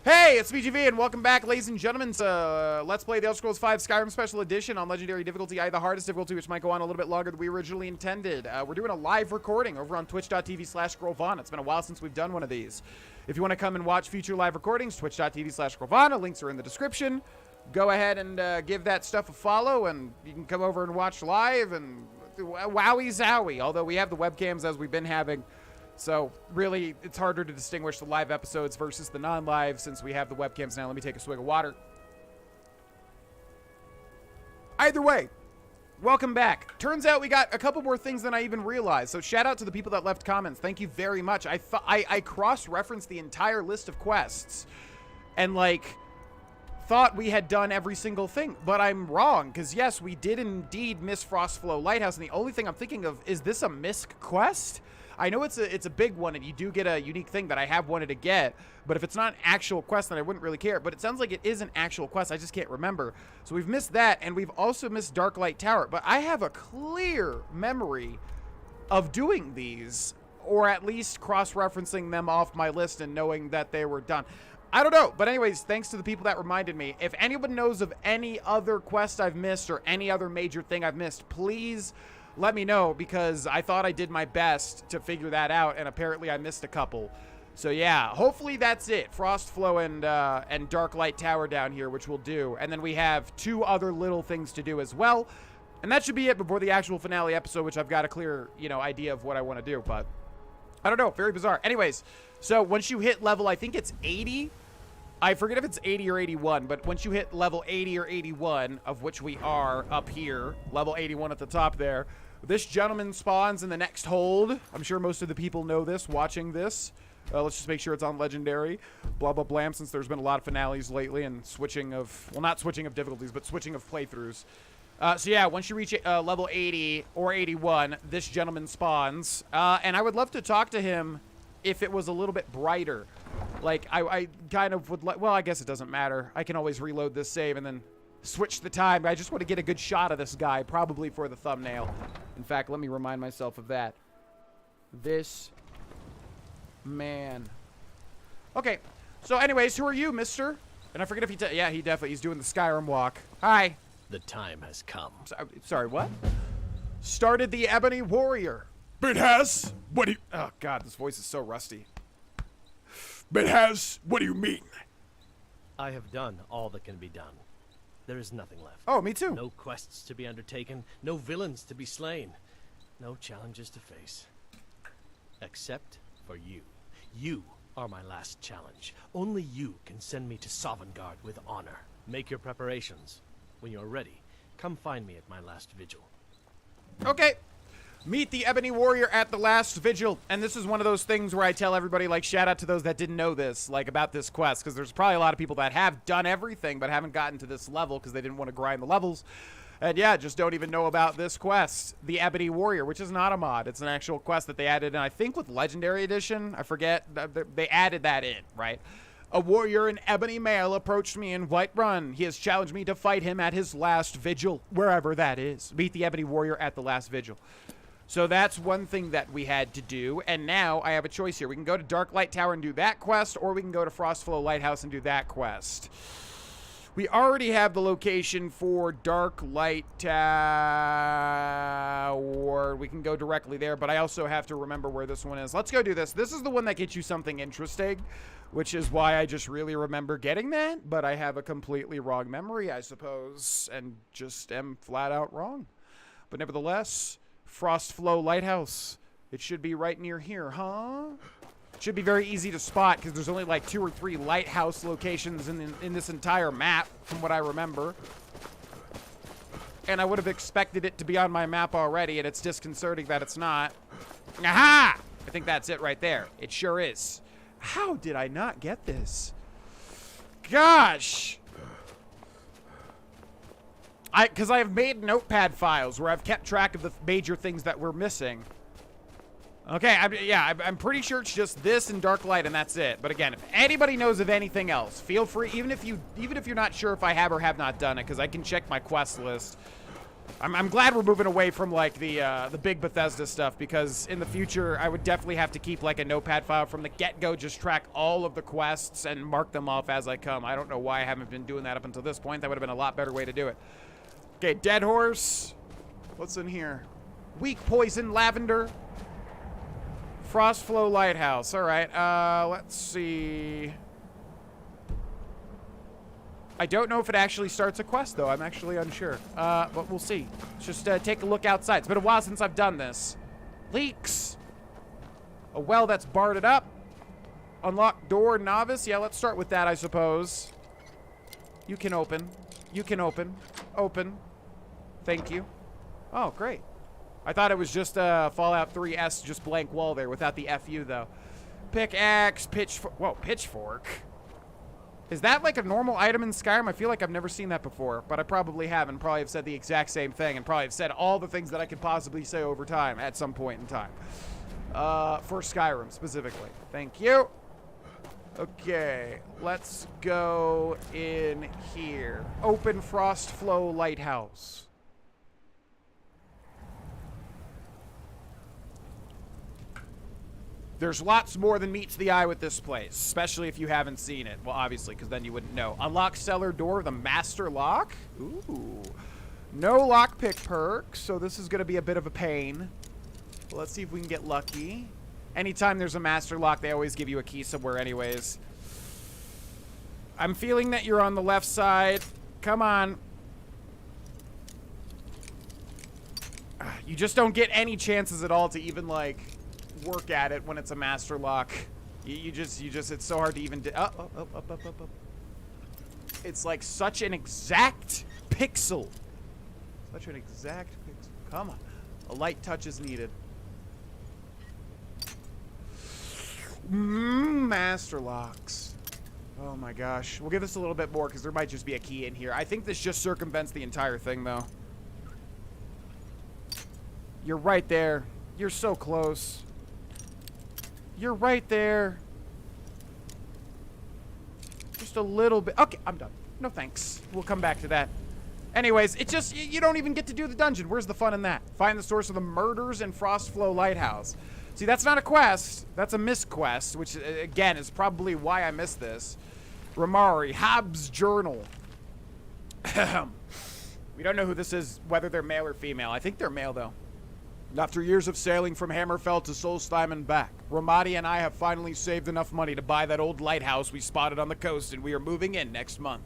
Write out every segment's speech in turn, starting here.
Hey, it's BGV, and welcome back, ladies and gentlemen, to Let's Play The Elder Scrolls V Skyrim Special Edition on Legendary Difficulty, the hardest difficulty, which might go on a little bit longer than we originally intended. We're doing a live recording over on twitch.tv/Grohlvana. It's been a while since we've done one of these. If you want to come and watch future live recordings, twitch.tv/Grohlvana. Links are in the description. Go ahead and give that stuff a follow, and you can come over and watch live, and wowie zowie, although we have the webcams as we've been having. So, really, it's harder to distinguish the live episodes versus the non-live since we have the webcams now. Let me take a swig of water. Either way, welcome back. Turns out we got a couple more things than I even realized. So, shout out to the people that left comments. Thank you very much. I cross-referenced the entire list of quests and, thought we had done every single thing. But I'm wrong, because, yes, we did indeed miss Frostflow Lighthouse. And the only thing I'm thinking of, is this a missed quest? I know it's a big one, and you do get a unique thing that I have wanted to get, but if it's not an actual quest, then I wouldn't really care. But it sounds like it is an actual quest. I just can't remember. So we've missed that, and we've also missed Darklight Tower. But I have a clear memory of doing these, or at least cross-referencing them off my list and knowing that they were done. I don't know. But anyways, thanks to the people that reminded me. If anyone knows of any other quest I've missed or any other major thing I've missed, please let me know, because I thought I did my best to figure that out, and apparently I missed a couple. So yeah, hopefully that's it. Frostflow and Darklight Tower down here, which we'll do. And then we have two other little things to do as well. And that should be it before the actual finale episode, which I've got a clear, idea of what I want to do. But I don't know, very bizarre. Anyways, so once you hit level, I think it's 80. I forget if it's 80 or 81, but once you hit level 80 or 81, of which we are up here, level 81 at the top there, this gentleman spawns in the next hold. I'm sure most of the people know this, watching this. Let's just make sure it's on Legendary. Blah, blah, blam, since there's been a lot of finales lately and switching of, well, not switching of difficulties, but switching of playthroughs. So yeah, once you reach level 80 or 81, this gentleman spawns. And I would love to talk to him if it was a little bit brighter. I kind of would like, well, I guess it doesn't matter. I can always reload this save and then switch the time. I just want to get a good shot of this guy, probably for the thumbnail. In fact, let me remind myself of that. This man. Okay, so anyways, who are you, mister? And I forget if he, yeah, he's doing the Skyrim walk. Hi. The time has come. Sorry, what? Started the Ebony Warrior. But has, what do you... Oh, God, this voice is so rusty. But has, what do you mean? I have done all that can be done. There is nothing left. Oh, me too. No quests to be undertaken, no villains to be slain, no challenges to face. Except for you. You are my last challenge. Only you can send me to Sovngarde with honor. Make your preparations. When you're ready, come find me at my last vigil. Okay. Meet the Ebony Warrior at the last vigil. And this is one of those things where I tell everybody, shout out to those that didn't know this, about this quest, because there's probably a lot of people that have done everything but haven't gotten to this level because they didn't want to grind the levels. And yeah, just don't even know about this quest, the Ebony Warrior, which is not a mod. It's an actual quest that they added, and I think with Legendary Edition, I forget, they added that in, right? A warrior in ebony mail approached me in Whiterun. He has challenged me to fight him at his last vigil, wherever that is. Meet the Ebony Warrior at the last vigil. So that's one thing that we had to do, and now I have a choice here. We can go to Darklight Tower and do that quest, or we can go to Frostflow Lighthouse and do that quest. We already have the location for Darklight Tower. We can go directly there, but I also have to remember where this one is. Let's go do this. This is the one that gets you something interesting, which is why I just really remember getting that, but I have a completely wrong memory, I suppose, and just am flat out wrong. But nevertheless, Frostflow Lighthouse. It should be right near here, huh? It should be very easy to spot because there's only 2 or 3 lighthouse locations in this entire map, from what I remember. And I would have expected it to be on my map already, and it's disconcerting that it's not. Aha! I think that's it right there. It sure is. How did I not get this? Gosh! Because I have made notepad files where I've kept track of the major things that we're missing. Okay, I'm pretty sure it's just this and Darklight, and that's it. But again, if anybody knows of anything else, feel free. Even if you're not sure if I have or have not done it, because I can check my quest list. I'm glad we're moving away from like the big Bethesda stuff, because in the future I would definitely have to keep like a notepad file from the get-go, just track all of the quests and mark them off as I come. I don't know why I haven't been doing that up until this point. That would have been a lot better way to do it. Okay, dead horse. What's in here? Weak poison, lavender. Frostflow Lighthouse. All right, let's see. I don't know if it actually starts a quest, though. I'm actually unsure. But we'll see. Let's just take a look outside. It's been a while since I've done this. Leaks. A well that's barded up. Unlock door, novice. Yeah, let's start with that, I suppose. You can open. You can open. Open. Thank you. Oh, great. I thought it was just Fallout 3S, just blank wall there without the FU, though. Pickaxe, pitchfork. Whoa, pitchfork. Is that like a normal item in Skyrim? I feel like I've never seen that before, but I probably haven't. Probably have said the exact same thing, and probably have said all the things that I could possibly say over time at some point in time. For Skyrim, specifically. Thank you. Okay, let's go in here. Open Frostflow Lighthouse. There's lots more than meets the eye with this place, especially if you haven't seen it. Well, obviously, because then you wouldn't know. Unlock cellar door, the master lock. Ooh. No lockpick perk, so this is going to be a bit of a pain. Let's see if we can get lucky. Anytime there's a master lock, they always give you a key somewhere anyways. I'm feeling that you're on the left side. Come on. You just don't get any chances at all to even, like, work at it when it's a master lock. You just, it's so hard to even up. It's like such an exact pixel. Such an exact pixel. Come on. A light touch is needed. Master locks. Oh my gosh. We'll give this a little bit more because there might just be a key in here. I think this just circumvents the entire thing, though. You're right there. You're so close. You're right there. Just a little bit. Okay, I'm done. No thanks. We'll come back to that. Anyways, it just, you don't even get to do the dungeon. Where's the fun in that? Find the source of the murders in Frostflow Lighthouse. See, that's not a quest. That's a missed quest, which, again, is probably why I missed this. Ramari, Hobbs' Journal. We don't know who this is, whether they're male or female. I think they're male, though. After years of sailing from Hammerfell to Solstheim and back, Ramadi and I have finally saved enough money to buy that old lighthouse we spotted on the coast, and we are moving in next month.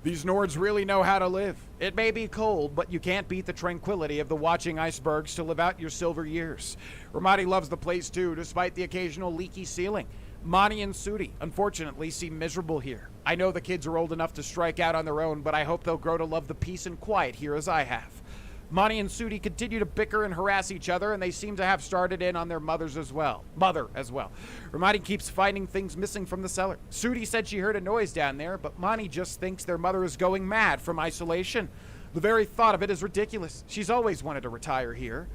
These Nords really know how to live. It may be cold, but you can't beat the tranquility of the watching icebergs to live out your silver years. Ramadi loves the place too, despite the occasional leaky ceiling. Mani and Sudi, unfortunately, seem miserable here. I know the kids are old enough to strike out on their own, but I hope they'll grow to love the peace and quiet here as I have. Mani and Sudi continue to bicker and harass each other, and they seem to have started in on their mother as well. Ramadi keeps finding things missing from the cellar. Sudi said she heard a noise down there, but Mani just thinks their mother is going mad from isolation. The very thought of it is ridiculous. She's always wanted to retire here.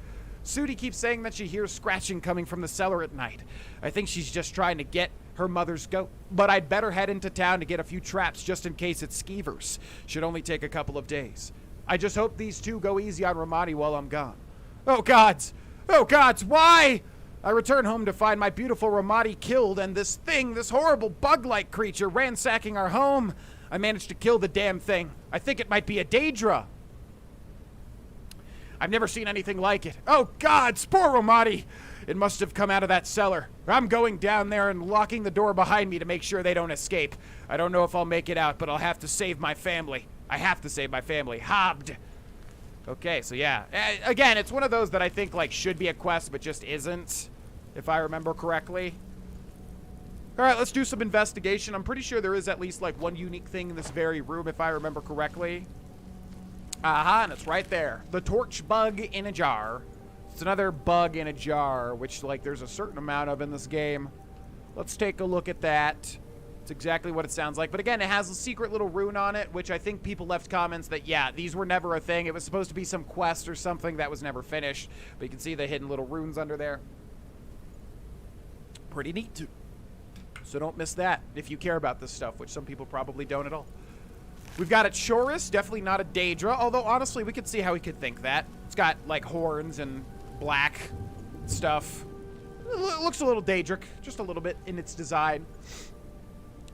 Sudi keeps saying that she hears scratching coming from the cellar at night. I think she's just trying to get her mother's goat. But I'd better head into town to get a few traps just in case it's skeevers. Should only take a couple of days. I just hope these two go easy on Ramadi while I'm gone. Oh gods! Oh gods, why? I return home to find my beautiful Ramadi killed and this horrible bug-like creature ransacking our home. I managed to kill the damn thing. I think it might be a Daedra. I've never seen anything like it. Oh gods, poor Ramadi! It must have come out of that cellar. I'm going down there and locking the door behind me to make sure they don't escape. I don't know if I'll make it out, but I'll have to save my family. I have to save my family. Hobbed. Okay, so yeah. Again, it's one of those that I think, like, should be a quest, but just isn't, if I remember correctly. All right, let's do some investigation. I'm pretty sure there is at least, like, one unique thing in this very room, if I remember correctly. Aha, and it's right there. The torch bug in a jar. It's another bug in a jar, which, like, there's a certain amount of in this game. Let's take a look at that. It's exactly what it sounds like. But again, it has a secret little rune on it, which I think people left comments that, yeah, these were never a thing. It was supposed to be some quest or something that was never finished. But you can see the hidden little runes under there. Pretty neat, too. So don't miss that if you care about this stuff, which some people probably don't at all. We've got a Chorus, definitely not a Daedra, although honestly we could see how we could think that. It's got like horns and black stuff. It looks a little Daedric, just a little bit in its design.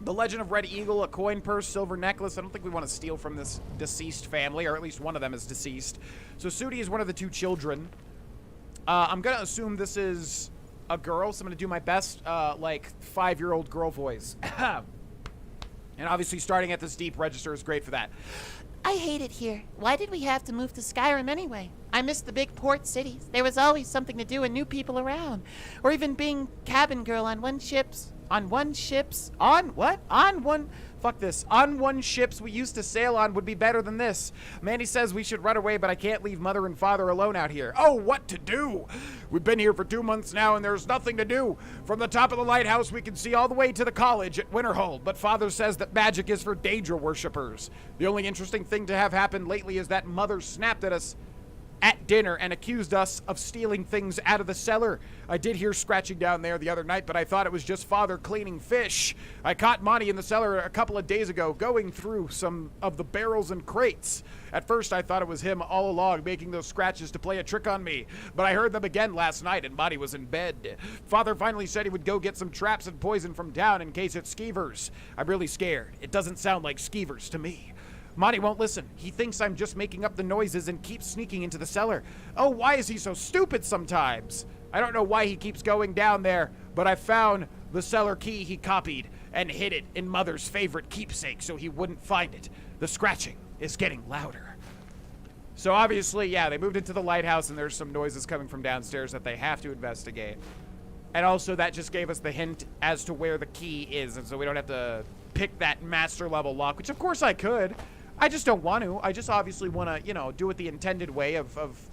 The Legend of Red Eagle, a coin purse, silver necklace. I don't think we want to steal from this deceased family, or at least one of them is deceased. So Sudi is one of the 2 children. I'm going to assume this is a girl, so I'm going to do my best, like, 5-year-old girl voice. And obviously starting at this deep register is great for that. I hate it here. Why did we have to move to Skyrim anyway? I miss the big port cities. There was always something to do and new people around. Or even being cabin girl on one ships we used to sail on would be better than this. Mandy says we should run away, but I can't leave mother and father alone out here. Oh, what to do? We've been here for 2 months now and there's nothing to do. From the top of the lighthouse we can see all the way to the college at Winterhold, but father says that magic is for Daedra worshippers. The only interesting thing to have happened lately is that mother snapped at us at dinner and accused us of stealing things out of the cellar. I did hear scratching down there the other night, but I thought it was just father cleaning fish. I caught Monty in the cellar a couple of days ago going through some of the barrels and crates. At first I thought it was him all along making those scratches to play a trick on me, but I heard them again last night and Monty was in bed. Father finally said he would go get some traps and poison from town in case it's skeevers. I'm really scared. It doesn't sound like skeevers to me. Monty won't listen. He thinks I'm just making up the noises and keeps sneaking into the cellar. Oh, why is he so stupid sometimes? I don't know why he keeps going down there, but I found the cellar key he copied and hid it in Mother's favorite keepsake so he wouldn't find it. The scratching is getting louder. So obviously, yeah, they moved into the lighthouse and there's some noises coming from downstairs that they have to investigate. And also that just gave us the hint as to where the key is, and so we don't have to pick that master level lock, which of course I could. I just don't want to. I just obviously want to, you know, do it the intended way of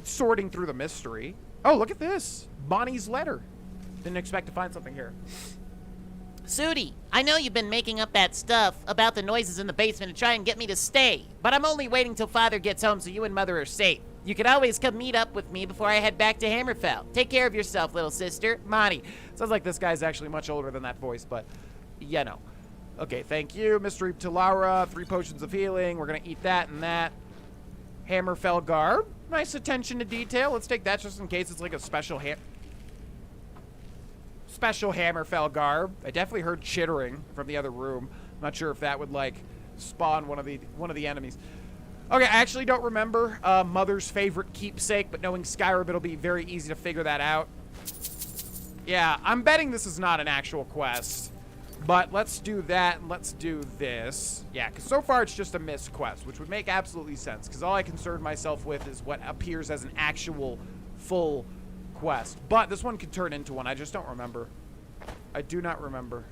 sorting through the mystery. Oh, look at this. Bonnie's letter. Didn't expect to find something here. Sudi, I know you've been making up that stuff about the noises in the basement to try and get me to stay, but I'm only waiting till father gets home so you and mother are safe. You can always come meet up with me before I head back to Hammerfell. Take care of yourself, little sister. Monty. Sounds like this guy's actually much older than that voice, but, you know. Okay, thank you. Mystery Talara, 3 potions of healing. We're going to eat that and that. Hammerfell garb. Nice attention to detail. Let's take that just in case it's like a special Hammerfell garb. I definitely heard chittering from the other room. I'm not sure if that would, like, spawn one of the enemies. Okay, I actually don't remember Mother's favorite keepsake, but knowing Skyrim, it'll be very easy to figure that out. Yeah, I'm betting this is not an actual quest. But let's do that, and let's do this. Yeah, because so far it's just a missed quest, which would make absolutely sense, because all I concern myself with is what appears as an actual full quest. But this one could turn into one. I just don't remember. I do not remember.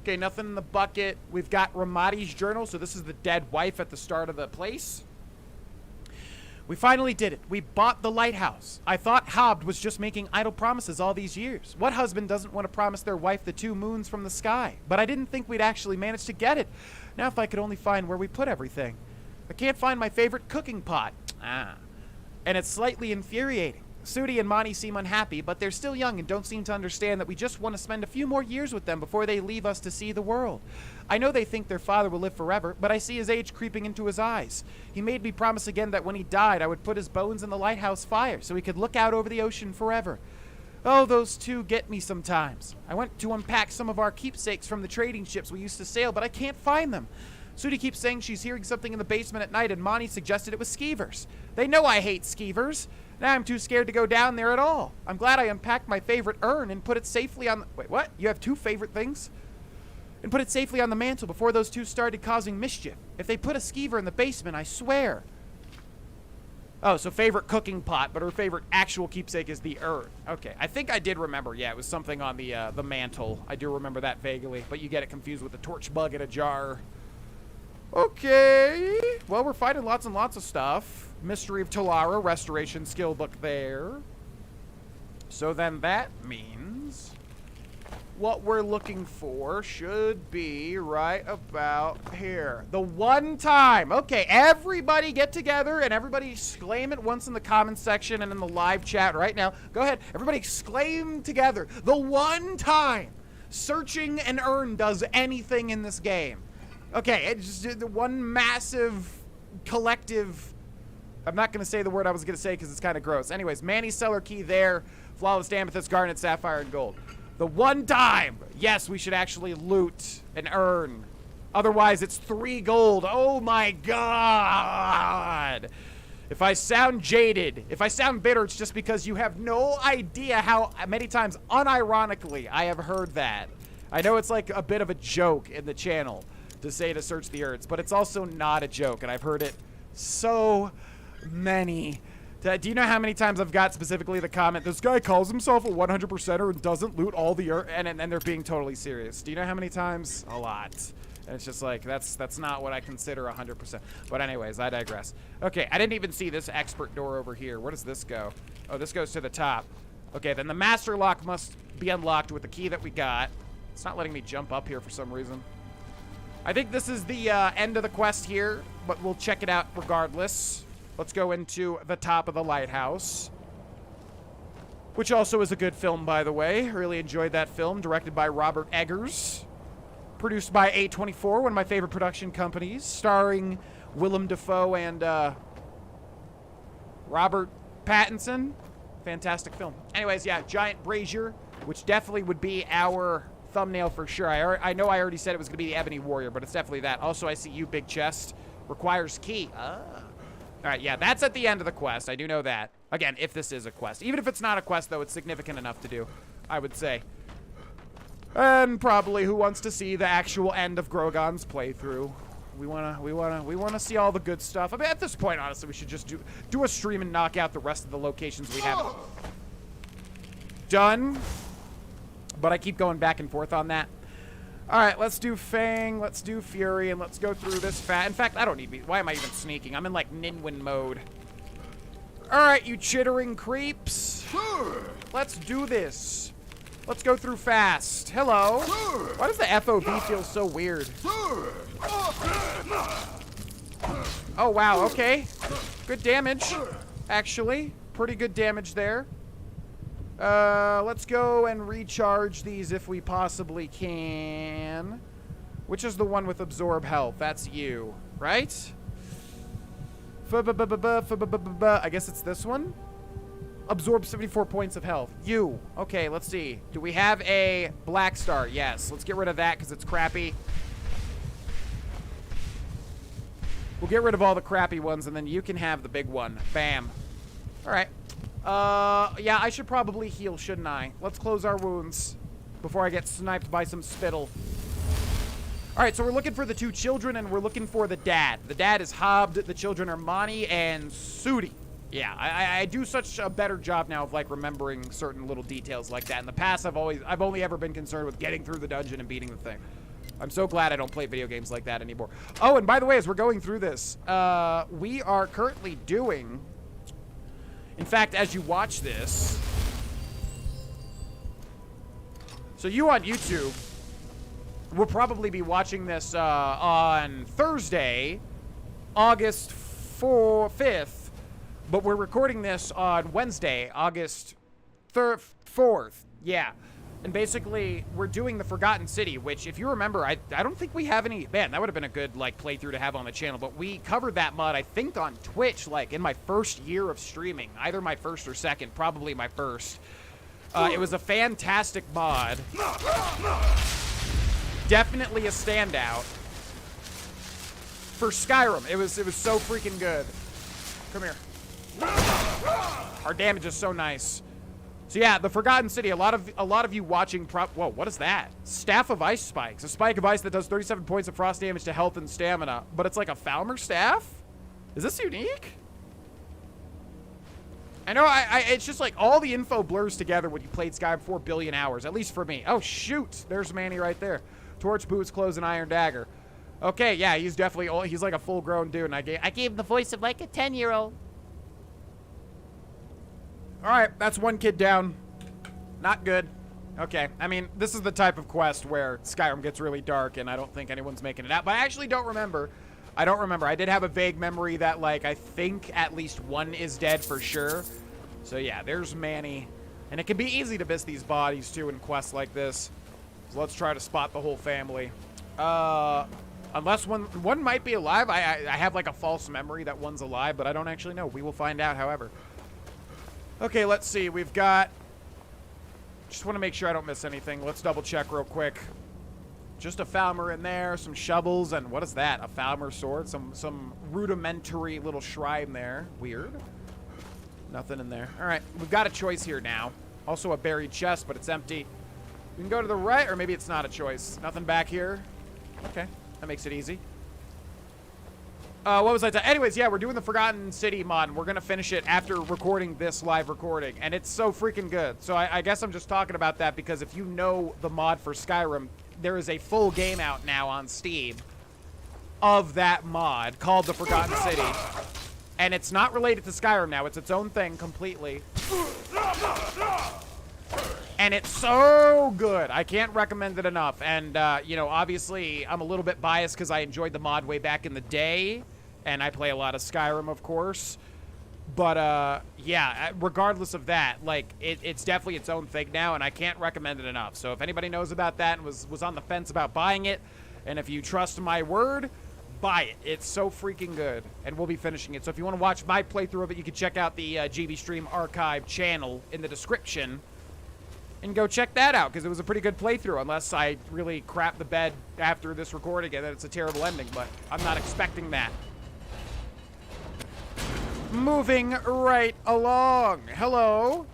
Okay, nothing in the bucket. We've got Ramadi's journal, so this is the dead wife at the start of the place. We finally did it. We bought the lighthouse. I thought Hobbd was just making idle promises all these years. What husband doesn't want to promise their wife the 2 moons from the sky? But I didn't think we'd actually manage to get it. Now if I could only find where we put everything. I can't find my favorite cooking pot. And it's slightly infuriating. Sudi and Monty seem unhappy, but they're still young and don't seem to understand that we just want to spend a few more years with them before they leave us to see the world. I know they think their father will live forever, but I see his age creeping into his eyes. He made me promise again that when he died, I would put his bones in the lighthouse fire so he could look out over the ocean forever. Oh, those 2 get me sometimes. I went to unpack some of our keepsakes from the trading ships we used to sail, but I can't find them. Sudi keeps saying she's hearing something in the basement at night, and Monty suggested it was skeevers. They know I hate skeevers. Now I'm too scared to go down there at all. I'm glad I unpacked my favorite urn and put it safely on the... Wait, what? You have 2 favorite things? And put it safely on the mantle before those 2 started causing mischief. If they put a skeever in the basement, I swear. Oh, so favorite cooking pot, but her favorite actual keepsake is the urn. Okay, I think I did remember. Yeah, it was something on the mantle. I do remember that vaguely, but you get it confused with the torch bug in a jar. Okay. Well, we're finding lots and lots of stuff. Mystery of Talara, restoration skill book there. So then that means what we're looking for should be right about here. The one time. Okay, everybody get together and everybody exclaim at once in the comments section and in the live chat right now. Go ahead. Everybody exclaim together. The one time searching an urn does anything in this game. Okay, it's just one massive collective. I'm not going to say the word I was going to say because it's kind of gross. Anyways, Manny Cellar Key there. Flawless Amethyst, Garnet, Sapphire, and Gold. The one time, yes, we should actually loot and earn. Otherwise, it's 3 gold. Oh my god. If I sound jaded, if I sound bitter, it's just because you have no idea how many times, unironically, I have heard that. I know it's like a bit of a joke in the channel to say to search the earths, but it's also not a joke, and I've heard it so many. Do you know how many times I've got specifically the comment, this guy calls himself a 100%er and doesn't loot all the earth, and they're being totally serious. Do you know how many times? A lot. And it's just like, that's not what I consider 100%. But anyways, I digress. Okay, I didn't even see this expert door over here. Where does this go? Oh, this goes to the top. Okay, then the master lock must be unlocked with the key that we got. It's not letting me jump up here for some reason. I think this is the end of the quest here, but we'll check it out regardless. Let's go into the top of the lighthouse, which also is a good film, by the way. Really enjoyed that film, directed by Robert Eggers. Produced by A24, one of my favorite production companies, starring Willem Dafoe and Robert Pattinson. Fantastic film. Anyways, yeah, Giant Brazier, which definitely would be our thumbnail for sure. I know I already said it was going to be the Ebony Warrior, but it's definitely that. Also, I see you, big chest. Requires key. Ah. All right, yeah, that's at the end of the quest. I do know that. Again, if this is a quest. Even if it's not a quest, though, it's significant enough to do, I would say. And probably who wants to see the actual end of Grogon's playthrough. We wanna see all the good stuff. I mean, at this point, honestly, we should just do a stream and knock out the rest of the locations we haven't done. But I keep going back and forth on that. All right, let's do Fang, let's do Fury, and let's go through this In fact, I don't need why am I even sneaking? I'm in like Ninwin mode. All right, you chittering creeps. Let's do this. Let's go through fast. Hello. Why does the FOV feel so weird? Oh, wow. Okay. Good damage, actually. Pretty good damage there. Let's go and recharge these if we possibly can. Which is the one with absorb health? That's you, right? I guess it's this one. Absorb 74 points of health. You. Okay, let's see. Do we have a black star? Yes. Let's get rid of that because it's crappy. We'll get rid of all the crappy ones, and then you can have the big one. Bam. All right. Yeah, I should probably heal, shouldn't I? Let's close our wounds before I get sniped by some spittle. All right, so we're looking for the 2 children, and we're looking for the dad. The dad is Hobbed. The children are Mani and Sudi. Yeah, I do such a better job now of like remembering certain little details like that. In the past, I've only ever been concerned with getting through the dungeon and beating the thing. I'm so glad I don't play video games like that anymore. Oh, and by the way, as we're going through this, we are currently doing. In fact, as you watch this, so you on YouTube will probably be watching this on Thursday, August 5th. But we're recording this on Wednesday, August 4th. Yeah. And basically, we're doing the Forgotten City, which, if you remember, I don't think we have any... Man, that would have been a good, like, playthrough to have on the channel. But we covered that mod, I think, on Twitch, like, in my first year of streaming. Either my first or second. Probably my first. It was a fantastic mod. Definitely a standout. For Skyrim, it was so freaking good. Come here. Our damage is so nice. So yeah, the Forgotten City. A lot of you watching. Whoa, what is that? Staff of Ice Spikes. A spike of ice that does 37 points of frost damage to health and stamina. But it's like a Falmer staff. Is this unique? I know. It's just like all the info blurs together when you played Skyrim 4 billion hours. At least for me. Oh shoot! There's Manny right there. Torch, boots, clothes, and iron dagger. Okay, yeah, he's definitely old. He's like a full-grown dude. And I gave him the voice of like a 10-year-old. All right, that's one kid down. Not good. Okay, I mean, this is the type of quest where Skyrim gets really dark, and I don't think anyone's making it out. But I actually don't remember. I don't remember. I did have a vague memory that, like, I think at least one is dead for sure. So, yeah, there's Manny. And it can be easy to miss these bodies, too, in quests like this. So let's try to spot the whole family. Unless one might be alive. I have like a false memory that one's alive, but I don't actually know. We will find out, however. Okay, let's see. We've got... Just want to make sure I don't miss anything. Let's double check real quick. Just a Falmer in there, some shovels, and what is that? A Falmer sword? Some rudimentary little shrine there. Weird. Nothing in there. All right, we've got a choice here now. Also a buried chest, but it's empty. We can go to the right, or maybe it's not a choice. Nothing back here. Okay, that makes it easy. What was I saying? Anyways, yeah, we're doing the Forgotten City mod. We're going to finish it after recording this live recording, and it's so freaking good. So I guess I'm just talking about that because if you know the mod for Skyrim, there is a full game out now on Steam of that mod called the Forgotten City. And it's not related to Skyrim now. It's its own thing completely. And it's so good. I can't recommend it enough. And, you know, obviously, I'm a little bit biased because I enjoyed the mod way back in the day. And I play a lot of Skyrim, of course. But, yeah, regardless of that, like, it's definitely its own thing now. And I can't recommend it enough. So if anybody knows about that and was on the fence about buying it, and if you trust my word, buy it. It's so freaking good. And we'll be finishing it. So if you want to watch my playthrough of it, you can check out the GB Stream Archive channel in the description. And go check that out, because it was a pretty good playthrough, unless I really crap the bed after this recording and then it's a terrible ending, but I'm not expecting that. Moving right along. Hello.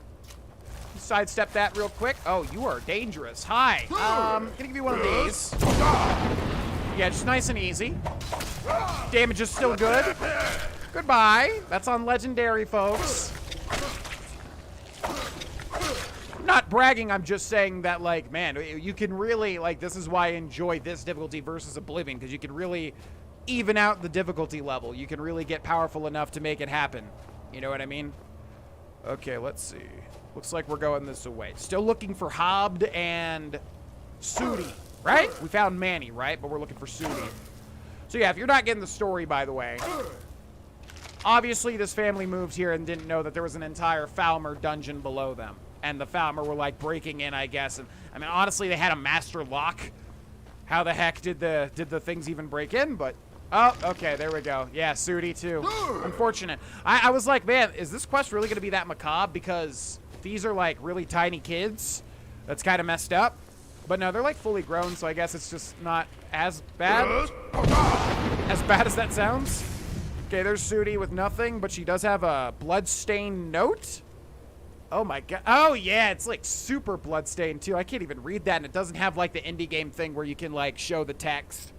Sidestep that real quick. Oh, you are dangerous. Hi. Gonna give you one of these. Yeah, just nice and easy. Damage is still good. Goodbye. That's on Legendary, folks. Not bragging, I'm just saying that, like, man, you can really, like, this is why I enjoy this difficulty versus Oblivion, because you can really even out the difficulty level. You can really get powerful enough to make it happen. You know what I mean? Okay, let's see. Looks like we're going this way. Still looking for Hobbed and Sudi, right? We found Manny, right? But we're looking for Sudi. So yeah, if you're not getting the story, by the way, obviously this family moved here and didn't know that there was an entire Falmer dungeon below them. And the Falmer were, like, breaking in, I guess. And, I mean, honestly, they had a master lock. How the heck did the things even break in? But, oh, okay, there we go. Yeah, Sudi, too. Unfortunate. I was like, man, is this quest really going to be that macabre? Because these are, like, really tiny kids. That's kind of messed up. But, no, they're, like, fully grown, so I guess it's just not as bad. As bad as that sounds. Okay, there's Sudi with nothing, but she does have a bloodstained note. Oh my god. Oh yeah, it's like super bloodstained too. I can't even read that, and it doesn't have like the indie game thing where you can like show the text.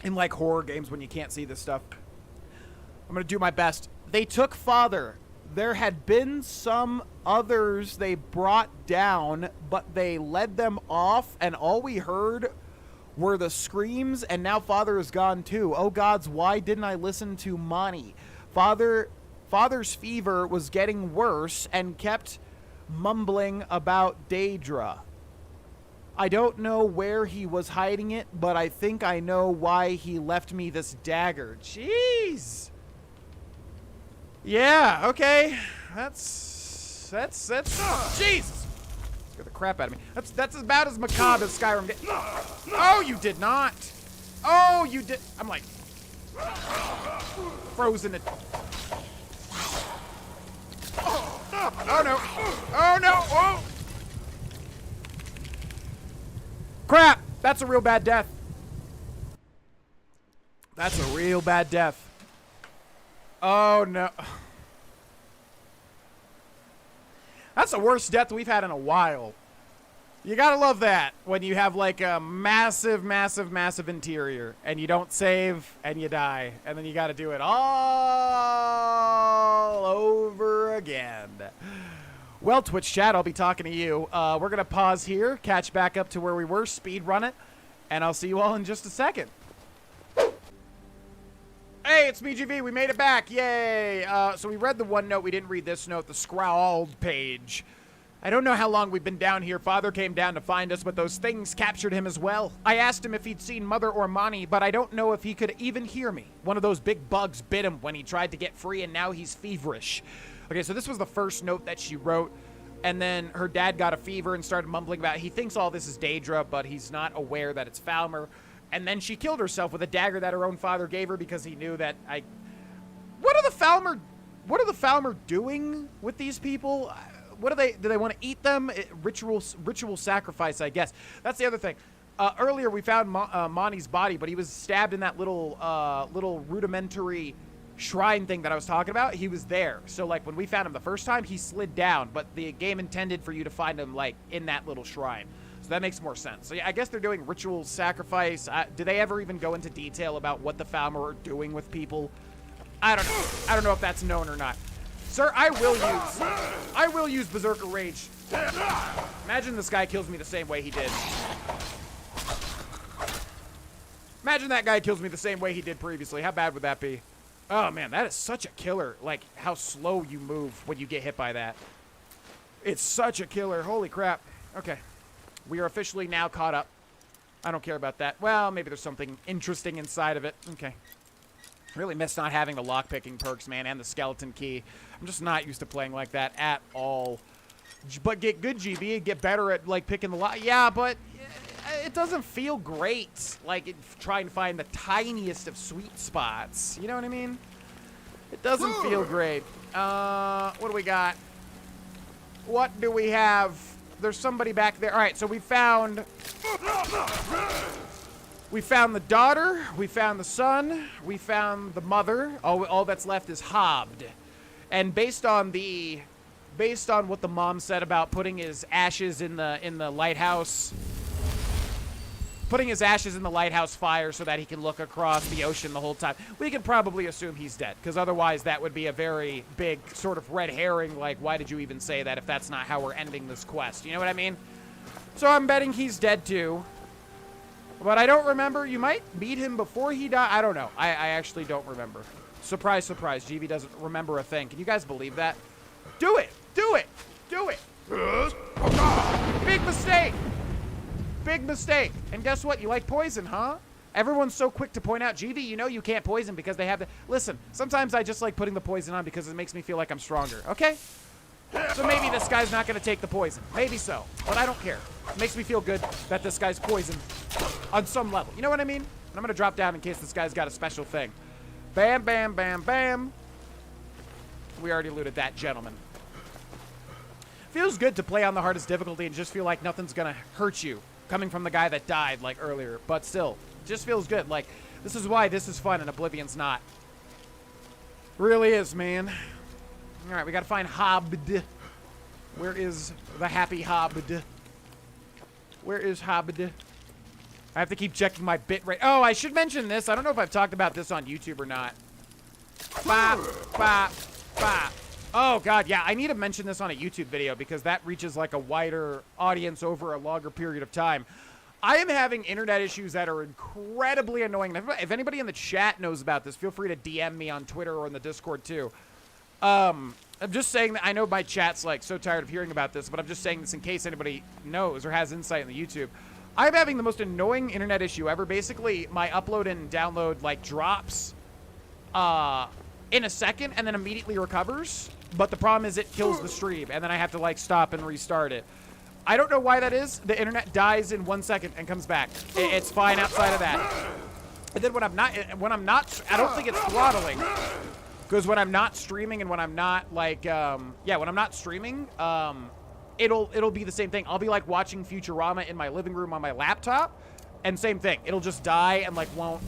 In like horror games when you can't see this stuff. I'm gonna do my best. They took Father. There had been some others they brought down, but they led them off, and all we heard were the screams, and now Father is gone too. Oh gods, why didn't I listen to Mani? Father's fever was getting worse and kept mumbling about Daedra. I don't know where he was hiding it, but I think I know why he left me this dagger. Jeez. Yeah, okay. That's Jesus. Scared the crap out of me. That's about as macabre as Skyrim gets. Oh, you did not. Oh, you did. I'm like frozen. Oh no! Oh no! Oh! Crap! That's a real bad death. That's a real bad death. Oh no! That's the worst death we've had in a while. You gotta love that when you have like a massive, massive, massive interior and you don't save and you die, and then you gotta do it all over again. Well, Twitch chat, I'll be talking to you. We're gonna pause here, catch back up to where we were, speed run it, and I'll see you all in just a second. Hey, it's me, GV. We made it back. Yay. So we read the one note. We didn't read this note, the scrawled page. I don't know how long we've been down here. Father came down to find us, but those things captured him as well. I asked him if he'd seen Mother or Mani, but I don't know if he could even hear me. One of those big bugs bit him when he tried to get free, and now he's feverish. Okay, so this was the first note that she wrote. And then her dad got a fever and started mumbling about it. He thinks all this is Daedra, but he's not aware that it's Falmer. And then she killed herself with a dagger that her own father gave her because he knew that What are the Falmer doing with these people? Do they want to eat them? Ritual sacrifice, I guess. That's the other thing. Earlier we found Monty's body, but he was stabbed in that little rudimentary shrine thing that I was talking about. He was there. So like when we found him the first time, he slid down, but the game intended for you to find him like in that little shrine. So that makes more sense. So yeah, I guess they're doing ritual sacrifice. Do they ever even go into detail about what the Falmer are doing with people? I don't know. I don't know if that's known or not. Sir, I will use Berserker Rage. Imagine this guy kills me the same way he did. Imagine that guy kills me the same way he did previously. How bad would that be? Oh, man, that is such a killer. Like, how slow you move when you get hit by that. It's such a killer. Holy crap. Okay. We are officially now caught up. I don't care about that. Well, maybe there's something interesting inside of it. Okay. Really miss not having the lockpicking perks, man, and the skeleton key. I'm just not used to playing like that at all. But get good, GB, get better at, like, picking the lock. Yeah, but it doesn't feel great, like, trying to find the tiniest of sweet spots. You know what I mean? It doesn't feel great. What do we got? What do we have? There's somebody back there. All right, so we found the daughter, we found the son, we found the mother. All that's left is Hobbed. And based on what the mom said about putting his ashes in the lighthouse, fire so that he can look across the ocean the whole time, we can probably assume he's dead, because otherwise that would be a very big sort of red herring, like, why did you even say that if that's not how we're ending this quest? You know what I mean? So I'm betting he's dead too. But I don't remember. You might meet him before he died. I don't know. I actually don't remember. Surprise, surprise. GV doesn't remember a thing. Can you guys believe that? Do it. Do it. Do it. Big mistake. Big mistake. And guess what? You like poison, huh? Everyone's so quick to point out, GV, you know you can't poison because they have the... Listen, sometimes I just like putting the poison on because it makes me feel like I'm stronger, okay? So maybe this guy's not going to take the poison. Maybe so. But I don't care. It makes me feel good that this guy's poisoned on some level. You know what I mean? And I'm going to drop down in case this guy's got a special thing. Bam, bam, bam, bam. We already looted that gentleman. Feels good to play on the hardest difficulty and just feel like nothing's going to hurt you. Coming from the guy that died, like, earlier. But still, just feels good. Like, this is why this is fun and Oblivion's not. Really is, man. All right, we got to find Hobbed. Where is the happy Hobbed? Where is Hobbed? I have to keep checking my bit rate. Oh, I should mention this. I don't know if I've talked about this on YouTube or not. Bop, bop, bop. Oh, God, yeah. I need to mention this on a YouTube video because that reaches, like, a wider audience over a longer period of time. I am having internet issues that are incredibly annoying. If anybody in the chat knows about this, feel free to DM me on Twitter or in the Discord, too. I'm just saying that I know my chat's, like, so tired of hearing about this, but I'm just saying this in case anybody knows or has insight in the YouTube. I'm having the most annoying internet issue ever. Basically, my upload and download, like, drops in a second and then immediately recovers. But the problem is it kills the stream, and then I have to, like, stop and restart it. I don't know why that is. The internet dies in 1 second and comes back. It's fine outside of that. And then when I'm not, I don't think it's throttling. Because when I'm not streaming and when I'm not, like, when I'm not streaming, it'll be the same thing. I'll be, like, watching Futurama in my living room on my laptop, and same thing. It'll just die and, like, won't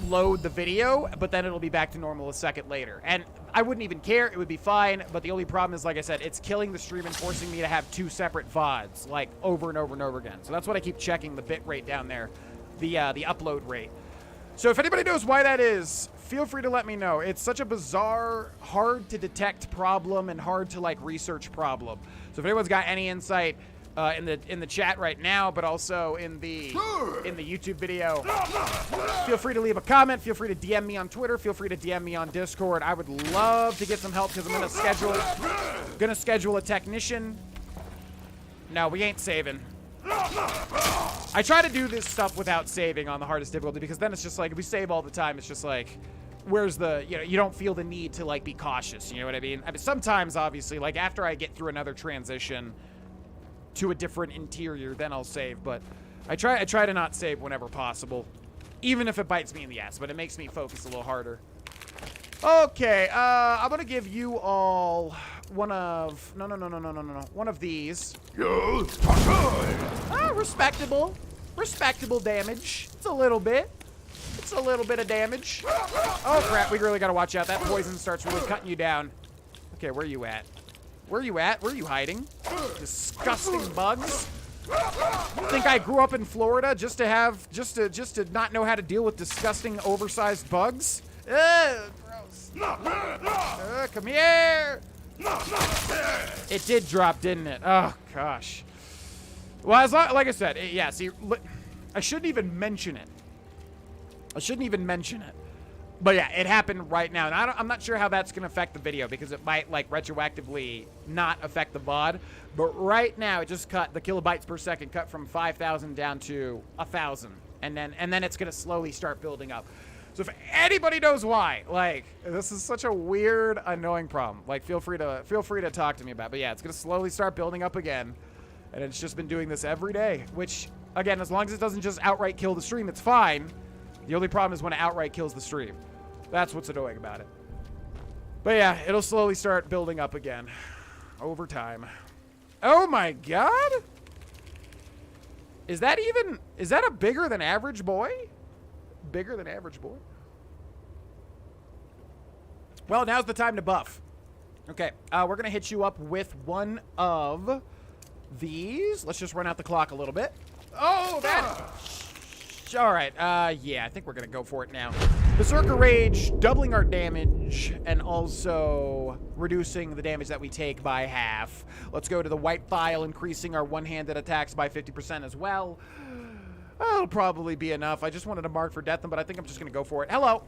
load the video, but then it'll be back to normal a second later. And I wouldn't even care. It would be fine. But the only problem is, like I said, it's killing the stream and forcing me to have 2 separate VODs, like, over and over and over again. So that's what I keep checking the bit rate down there, the upload rate. So if anybody knows why that is, feel free to let me know. It's such a bizarre, hard to detect problem and hard to, like, research problem. So if anyone's got any insight in the chat right now, but also in the YouTube video, feel free to leave a comment. Feel free to DM me on Twitter. Feel free to DM me on Discord. I would love to get some help because I'm gonna schedule a technician. No, we ain't saving. I try to do this stuff without saving on the hardest difficulty because then it's just like, if we save all the time, it's just like, where's the, you know, you don't feel the need to, like, be cautious, you know what I mean? Sometimes, obviously, like, after I get through another transition to a different interior, then I'll save, but I try to not save whenever possible, even if it bites me in the ass, but it makes me focus a little harder. Okay, I'm gonna give you all one of, no, one of these. Respectable damage. It's a little bit of damage. Oh crap, we really gotta watch out. That poison starts really cutting you down. Okay, where are you at? Where are you hiding? Disgusting bugs. Think I grew up in Florida just to not know how to deal with disgusting oversized bugs? Ugh, gross. Come here. It did drop, didn't it? Oh gosh. Well, like I said, yeah, see, I shouldn't even mention it. But yeah, it happened right now. And I'm not sure how that's going to affect the video because it might, like, retroactively not affect the VOD. But right now, it just cut, the kilobytes per second cut from 5,000 down to 1,000. And then it's going to slowly start building up. So if anybody knows why, like, this is such a weird, annoying problem. Like, feel free to talk to me about it. But yeah, it's going to slowly start building up again. And it's just been doing this every day, which, again, as long as it doesn't just outright kill the stream, it's fine. The only problem is when it outright kills the stream. That's what's annoying about it. But yeah, it'll slowly start building up again over time. Oh my god! Is that a bigger than average boy? Bigger than average boy? Well, now's the time to buff. Okay, we're gonna hit you up with one of these. Let's just run out the clock a little bit. Oh, that... All right, yeah, I think we're gonna go for it now. Berserker Rage, doubling our damage, and also reducing the damage that we take by half. Let's go to the White File, increasing our one-handed attacks by 50% as well. That'll probably be enough. I just wanted to mark for death, but I think I'm just gonna go for it. Hello!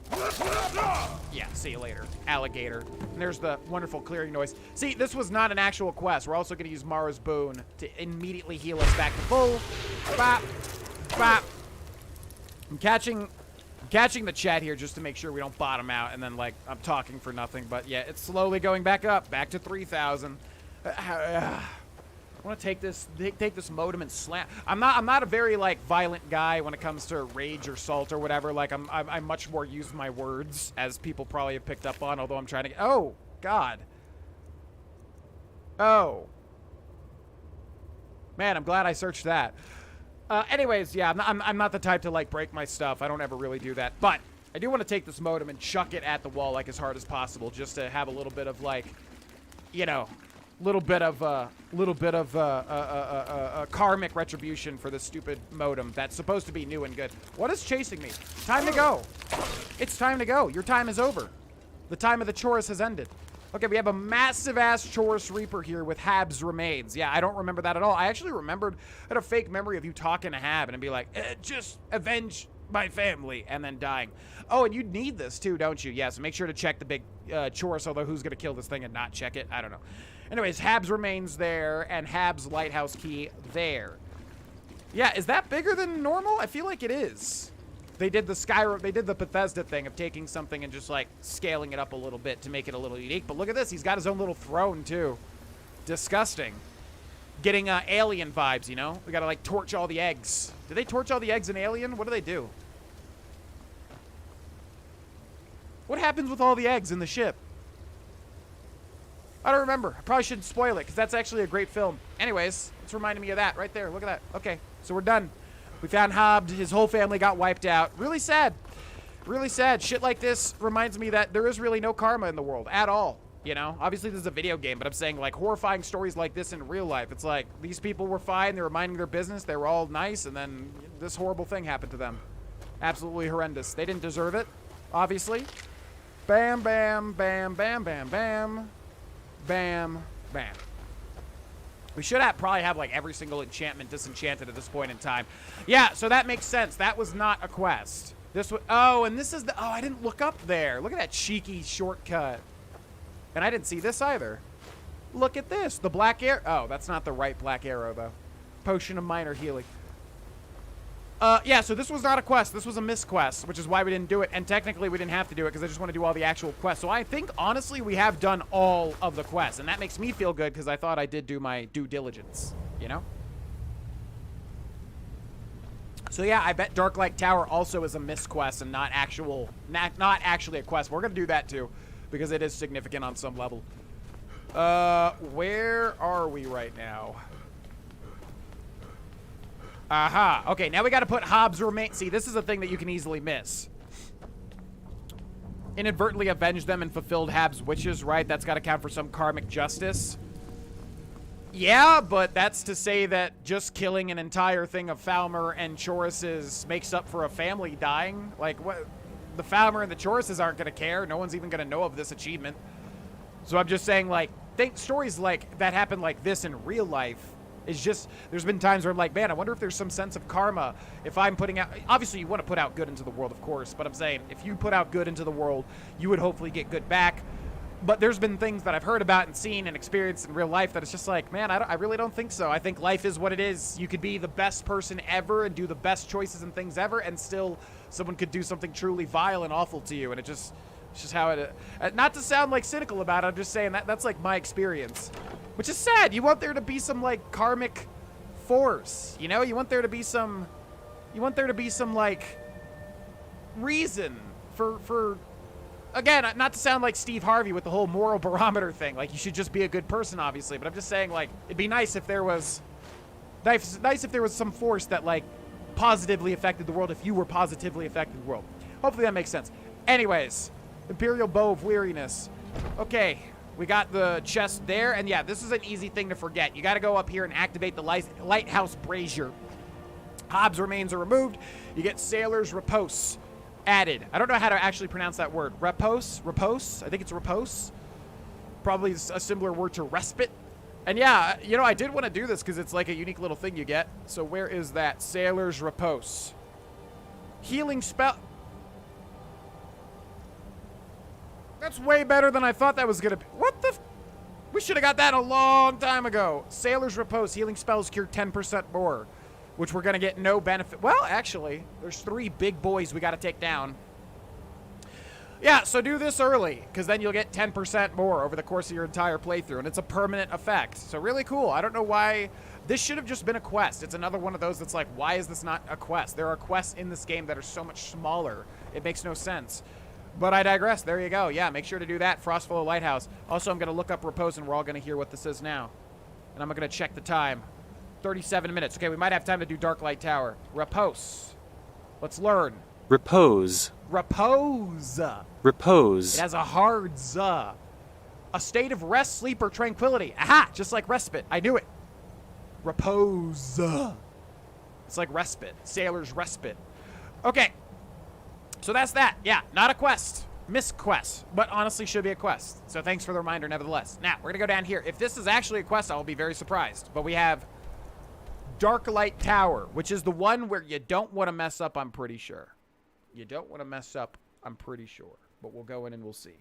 Yeah, see you later, alligator. And there's the wonderful clearing noise. See, this was not an actual quest. We're also gonna use Mara's Boon to immediately heal us back to full. Bop, bop. I'm catching the chat here just to make sure we don't bottom out, and then, like, I'm talking for nothing. But yeah, it's slowly going back up, back to 3,000. I want to take this modem and slam. I'm not a very, like, violent guy when it comes to rage or salt or whatever. Like, I much more use my words, as people probably have picked up on. Although I'm trying to. Oh God. Oh. Man, I'm glad I searched that. Anyways, yeah, I'm not the type to, like, break my stuff. I don't ever really do that. But I do want to take this modem and chuck it at the wall, like, as hard as possible, just to have a little bit of, like, you know, little bit of karmic retribution for this stupid modem that's supposed to be new and good. What is chasing me? Time to go. It's time to go. Your time is over. The time of the chorus has ended. Okay, we have a massive-ass Chorus Reaper here with Hab's remains. Yeah, I don't remember that at all. I actually I had a fake memory of you talking to Hab and be like, just avenge my family, and then dying. Oh, and you need this too, don't you? Yeah, so make sure to check the big Chorus, although who's going to kill this thing and not check it? I don't know. Anyways, Hab's remains there, and Hab's Lighthouse key there. Yeah, is that bigger than normal? I feel like it is. They did the Skyrim, they did the Bethesda thing of taking something and just, like, scaling it up a little bit to make it a little unique. But look at this, he's got his own little throne too. Disgusting. Getting Alien vibes, you know? We gotta, like, torch all the eggs. Do they torch all the eggs in Alien? What do they do? What happens with all the eggs in the ship? I don't remember. I probably shouldn't spoil it because that's actually a great film. Anyways, it's reminding me of that right there. Look at that. Okay, so we're done. We found Hobbs. His whole family got wiped out. Really sad. Really sad. Shit like this reminds me that there is really no karma in the world at all. You know, obviously this is a video game, but I'm saying, like, horrifying stories like this in real life. It's like these people were fine. They were minding their business. They were all nice. And then this horrible thing happened to them. Absolutely horrendous. They didn't deserve it, obviously. Bam, bam, bam, bam, bam, bam. Bam, bam. We should probably have, like, every single enchantment disenchanted at this point in time. Yeah, so that makes sense. That was not a quest. This was, oh, and this is the, oh, I didn't look up there. Look at that cheeky shortcut. And I didn't see this either. Look at this, the black arrow. Oh, that's not the right black arrow, though. Potion of minor healing. Yeah, so this was not a quest. This was a misquest, which is why we didn't do it. And technically, we didn't have to do it because I just want to do all the actual quests. So I think, honestly, we have done all of the quests. And that makes me feel good because I thought I did do my due diligence, you know? So yeah, I bet Darklight Tower also is a misquest and not actually a quest. We're going to do that too because it is significant on some level. Where are we right now? Aha. Okay, now we got to put Hobbs remain. See, this is a thing that you can easily miss. Inadvertently avenged them and fulfilled Hab's wishes, right? That's got to count for some karmic justice. Yeah, but that's to say that just killing an entire thing of Falmer and Choruses makes up for a family dying. Like, what? The Falmer and the Choruses aren't going to care. No one's even going to know of this achievement. So I'm just saying, like, stories like that happen like this in real life. It's just, there's been times where I'm like, man, I wonder if there's some sense of karma if I'm putting out, obviously you want to put out good into the world, of course, but I'm saying if you put out good into the world, you would hopefully get good back. But there's been things that I've heard about and seen and experienced in real life that it's just like, man, I really don't think so. I think life is what it is. You could be the best person ever and do the best choices and things ever, and still someone could do something truly vile and awful to you, and it's just how it, not to sound like cynical about it, I'm just saying that's like my experience. Which is sad. You want there to be some, like, karmic force, you know? You want there to be some, like, reason for, again, not to sound like Steve Harvey with the whole moral barometer thing. Like, you should just be a good person, obviously. But I'm just saying, like, it'd be nice if there was, some force that, like, positively affected the world if you were positively affecting the world. Hopefully that makes sense. Anyways, Imperial Bow of Weariness. Okay. We got the chest there, and yeah, this is an easy thing to forget. You got to go up here and activate the Lighthouse Brazier. Hobbs remains are removed. You get Sailor's Repose added. I don't know how to actually pronounce that word. Repose? I think it's repose. Probably a similar word to respite. And yeah, you know, I did want to do this because it's like a unique little thing you get. So where is that? Sailor's Repose. Healing spell. That's way better than I thought that was going to be. What the? We should have got that a long time ago. Sailor's Repose. Healing spells cure 10% more, which we're going to get no benefit. Well, actually, there's 3 big boys we got to take down. Yeah, so do this early, because then you'll get 10% more over the course of your entire playthrough, and it's a permanent effect. So really cool. I don't know why. This should have just been a quest. It's another one of those that's like, why is this not a quest? There are quests in this game that are so much smaller. It makes no sense. But I digress. There you go. Yeah, make sure to do that. Frostflow Lighthouse. Also, I'm going to look up Repose, and we're all going to hear what this is now. And I'm going to check the time. 37 minutes. Okay, we might have time to do Darklight Tower. Repose. Let's learn. Repose. Repose. Repose. It has a hard Z. A state of rest, sleep, or tranquility. Aha! Just like respite. I knew it. Repose. It's like respite. Sailor's respite. Okay. So that's that. Yeah, not a quest. Missed quest. But honestly should be a quest. So thanks for the reminder nevertheless. Now, we're going to go down here. If this is actually a quest, I will be very surprised. But we have Darklight Tower, which is the one where you don't want to mess up, I'm pretty sure. You don't want to mess up, I'm pretty sure. But we'll go in and we'll see.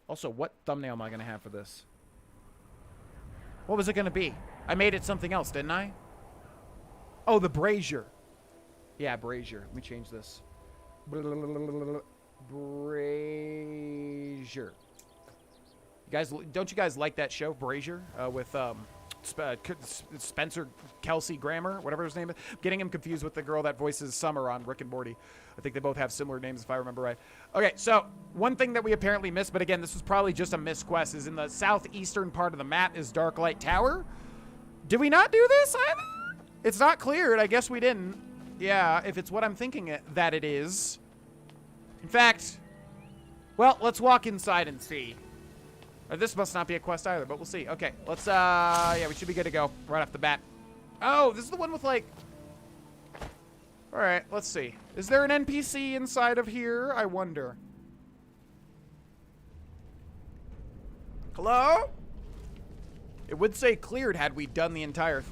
Also, what thumbnail am I going to have for this? What was it going to be? I made it something else, didn't I? Oh, the brazier. Yeah, brazier. Let me change this. Brazier. You guys, don't you guys like that show, Brazier, with Spencer Kelsey Grammer, whatever his name is? I'm getting him confused with the girl that voices Summer on Rick and Morty. I think they both have similar names, if I remember right. Okay, so one thing that we apparently missed, but again, this was probably just a missed quest, is in the southeastern part of the map is Darklight Tower. Did we not do this either? It's not cleared. I guess we didn't. Yeah, if it's what I'm thinking that it is. In fact, well, let's walk inside and see. This must not be a quest either, but we'll see. Okay, let's, yeah, we should be good to go right off the bat. Oh, this is the one with, like... All right, let's see. Is there an NPC inside of here? I wonder. Hello? It would say cleared had we done the entire...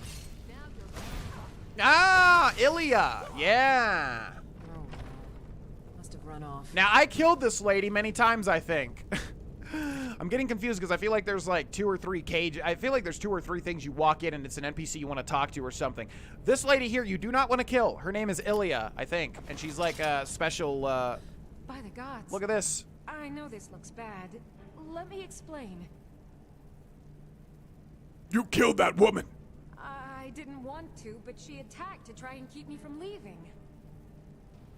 Ah, Ilya. Yeah. Must have run off. Now, I killed this lady many times, I think. I'm getting confused because I feel like there's like 2 or 3 cages. I feel like there's 2 or 3 things you walk in and it's an NPC you want to talk to or something. This lady here, you do not want to kill. Her name is Ilya, I think. And she's like a special, By the gods. look at this. I know this looks bad. Let me explain. You killed that woman. I didn't want to, but she attacked to try and keep me from leaving.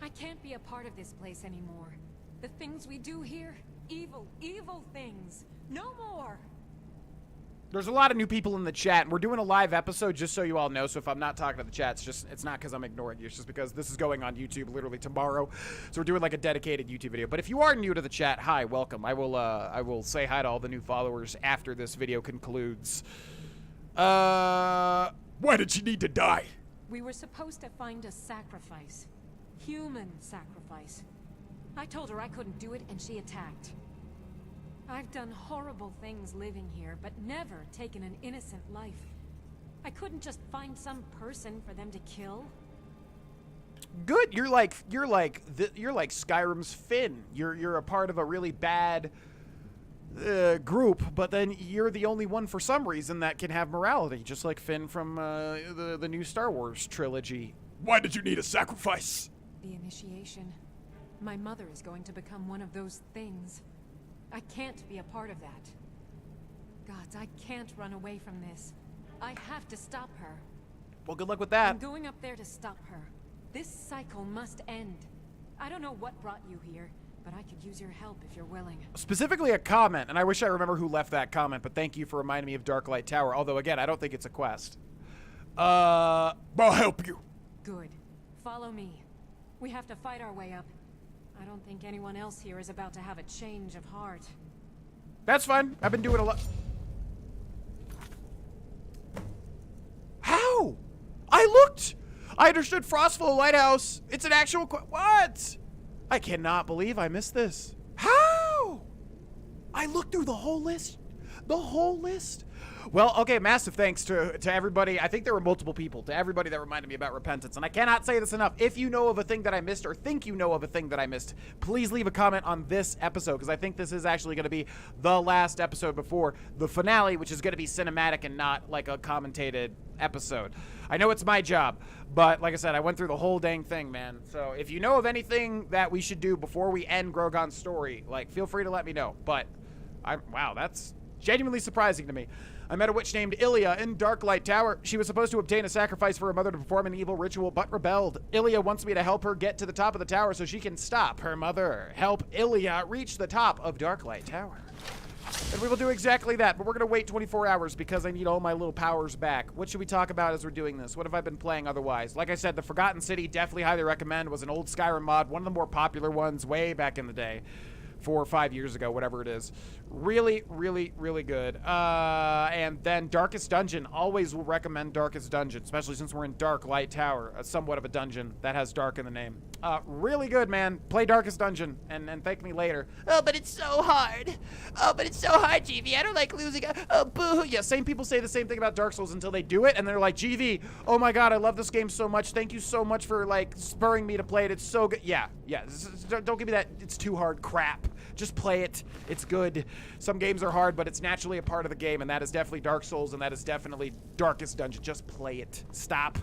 I can't be a part of this place anymore. The things we do here, evil, evil things. No more. There's a lot of new people in the chat, and we're doing a live episode just so you all know. So if I'm not talking to the chat, it's not because I'm ignoring you. It's just because this is going on YouTube literally tomorrow. So we're doing like a dedicated YouTube video. But if you are new to the chat, hi, welcome. I will say hi to all the new followers after this video concludes. Why did she need to die? We were supposed to find a sacrifice. Human sacrifice. I told her I couldn't do it, and she attacked. I've done horrible things living here, but never taken an innocent life. I couldn't just find some person for them to kill. Good. You're like Skyrim's Finn. You're a part of a really bad group, but then you're the only one for some reason that can have morality, just like Finn from the new Star Wars trilogy. Why did you need a sacrifice? The initiation. My mother is going to become one of those things. I can't be a part of that. Gods, I can't run away from this. I have to stop her. Well, good luck with that. I'm going up there to stop her. This cycle must end. I don't know what brought you here, but I could use your help if you're willing. Specifically a comment, and I wish I remember who left that comment, but thank you for reminding me of Darklight Tower, although again, I don't think it's a quest. I'll help you. Good. Follow me. We have to fight our way up. I don't think anyone else here is about to have a change of heart. That's fine. I've been doing a lot. How? I looked. I understood Frostflow Lighthouse. It's an actual what? I cannot believe I missed this. How? I looked through the whole list. The whole list. Well, okay, massive thanks to everybody. I think there were multiple people, to everybody that reminded me about repentance. And I cannot say this enough. If you know of a thing that I missed or think you know of a thing that I missed, please leave a comment on this episode, because I think this is actually going to be the last episode before the finale, which is going to be cinematic and not like a commentated episode. I know it's my job, but like I said, I went through the whole dang thing, man. So if you know of anything that we should do before we end Grogon's story, like, feel free to let me know. But wow, that's genuinely surprising to me. I met a witch named Ilya in Darklight Tower. She was supposed to obtain a sacrifice for her mother to perform an evil ritual, but rebelled. Ilya wants me to help her get to the top of the tower so she can stop her mother. Help Ilya reach the top of Darklight Tower. And we will do exactly that, but we're going to wait 24 hours because I need all my little powers back. What should we talk about as we're doing this? What have I been playing otherwise? Like I said, the Forgotten City, definitely highly recommend, was an old Skyrim mod, one of the more popular ones way back in the day. 4 or 5 years ago, whatever it is. Really, really, really good. And then Darkest Dungeon. Always will recommend Darkest Dungeon, especially since we're in Darklight Tower, somewhat of a dungeon that has dark in the name. Really good, man. Play Darkest Dungeon and thank me later. Oh, but it's so hard. Oh, but it's so hard, GV. I don't like losing. Oh, boo. Yeah, same people say the same thing about Dark Souls until they do it, and they're like, GV, oh my god, I love this game so much. Thank you so much for, like, spurring me to play it. It's so good. Yeah. Don't give me that it's too hard crap. Just play it. It's good. Some games are hard, but it's naturally a part of the game, and that is definitely Dark Souls, and that is definitely Darkest Dungeon. Just play it. Stop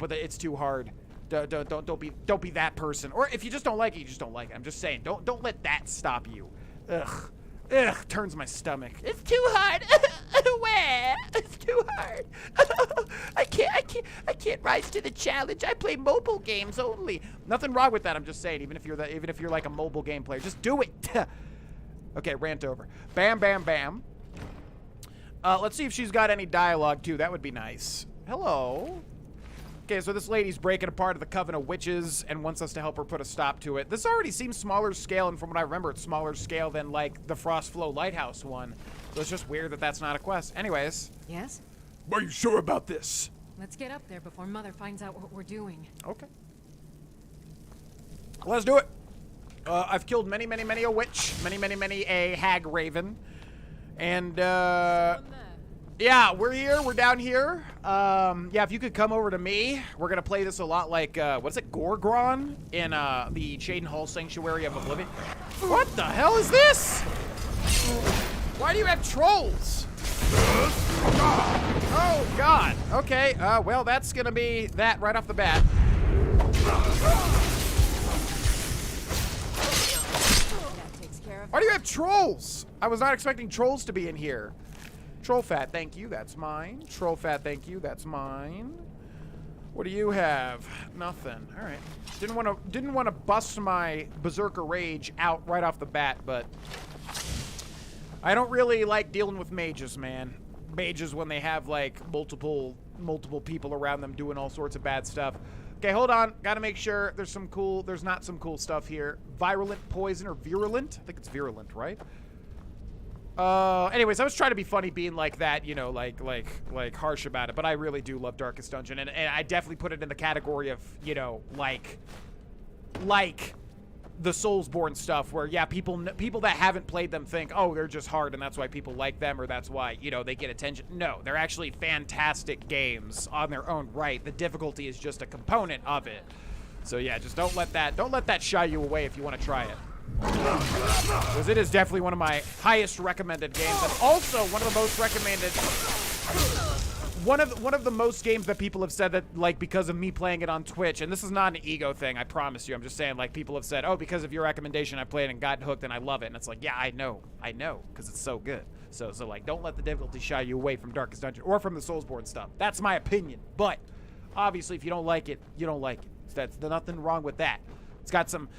with it. It's too hard. Don't be that person. Or if you just don't like it, you just don't like it. I'm just saying, don't let that stop you. Ugh, turns my stomach. It's too hard. Where? It's too hard. I can't rise to the challenge. I play mobile games only. Nothing wrong with that. I'm just saying, even if you're like a mobile game player, just do it. Okay, rant over. Bam, bam, bam. Let's see if she's got any dialogue too. That would be nice. Hello. Okay, so this lady's breaking apart of the Coven of Witches and wants us to help her put a stop to it. This already seems smaller scale, and from what I remember, it's smaller scale than, like, the Frostflow Lighthouse one. So it's just weird that that's not a quest. Anyways. Yes? Are you sure about this? Let's get up there before Mother finds out what we're doing. Okay. Let's do it. I've killed many a witch, many a hag raven. And, yeah, we're here. We're down here. Yeah, if you could come over to me, we're gonna play this a lot like, what is it, Grogon in the Chaden Hall Sanctuary of Oblivion. What the hell is this? Why do you have trolls? Oh, God. Okay, well, that's gonna be that right off the bat. That takes care of Why do you have trolls? I was not expecting trolls to be in here. Troll fat, thank you, that's mine. Troll fat, thank you, that's mine. What do you have? Nothing. All right. Didn't want to bust my berserker rage out right off the bat, but I don't really like dealing with mages, man. Mages when they have like multiple people around them doing all sorts of bad stuff. Okay, hold on. Got to make sure there's not some cool stuff here. Virulent poison or virulent? I think it's virulent, right? Anyways, I was trying to be funny being like that, you know, like harsh about it, but I really do love Darkest Dungeon, and I definitely put it in the category of, you know, like the Soulsborne stuff where, yeah, people that haven't played them think, oh, they're just hard and that's why people like them, or that's why, you know, they get attention. No, they're actually fantastic games on their own right. The difficulty is just a component of it. So yeah, just don't let that shy you away if you want to try it. Because it is definitely one of my highest recommended games, and also one of the most recommended, one of the most games that people have said that, like, because of me playing it on Twitch, and this is not an ego thing, I promise you, I'm just saying, like, people have said, oh, because of your recommendation I played and got hooked and I love it, and it's like, yeah, I know, because it's so good. So like, don't let the difficulty shy you away from Darkest Dungeon, or from the Soulsborne stuff. That's my opinion, but obviously if you don't like it, you don't like it. There's nothing wrong with that. It's got some...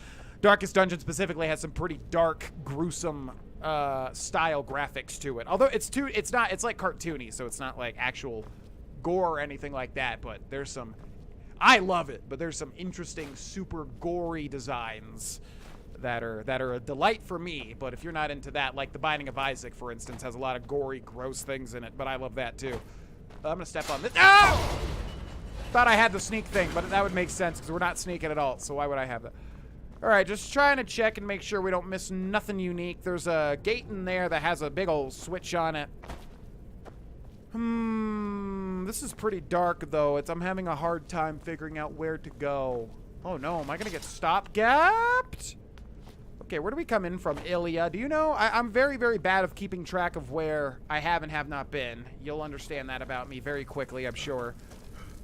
Darkest Dungeon specifically has some pretty dark, gruesome style graphics to it. Although it's like cartoony, so it's not like actual gore or anything like that, but there's some, I love it, but there's some interesting, super gory designs that are a delight for me. But if you're not into that, like The Binding of Isaac, for instance, has a lot of gory, gross things in it, but I love that too. I'm gonna step on this. Oh! Thought I had the sneak thing, but that would make sense because we're not sneaking at all, so why would I have that? Alright, just trying to check and make sure we don't miss nothing unique. There's a gate in there that has a big old switch on it. This is pretty dark, though. I'm having a hard time figuring out where to go. Oh, no. Am I going to get stop-gapped? Okay, where do we come in from, Ilya? Do you know? I'm very, very bad of keeping track of where I have and have not been. You'll understand that about me very quickly, I'm sure.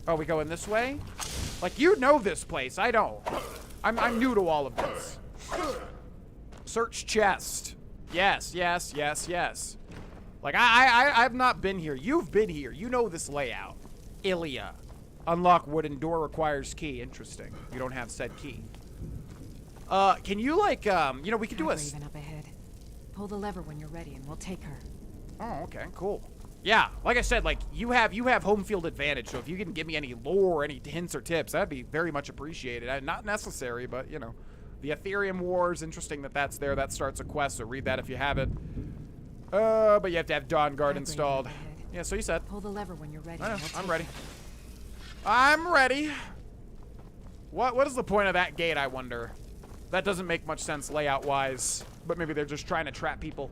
Oh, we go in this way? Like, you know this place. I don't. I'm new to all of this. Search chest. Yes. Like, I've not been here. You've been here. You know this layout. Ilya. Unlock wooden door requires key. Interesting. You don't have said key. Can you, like, you know, we could do a... Raven up ahead. Pull the lever when you're ready and we'll take her. Oh, okay. Cool. Yeah, like I said, like, you have home field advantage, so if you can give me any lore, any hints or tips, that'd be very much appreciated. Not necessary, but, you know. The Ethereum Wars, interesting that that's there. That starts a quest, so read that if you have it. But you have to have Dawn Guard installed. Yeah, so you said. Pull the lever when you're ready. I'm ready. I'm ready. What is the point of that gate, I wonder? That doesn't make much sense layout-wise, but maybe they're just trying to trap people.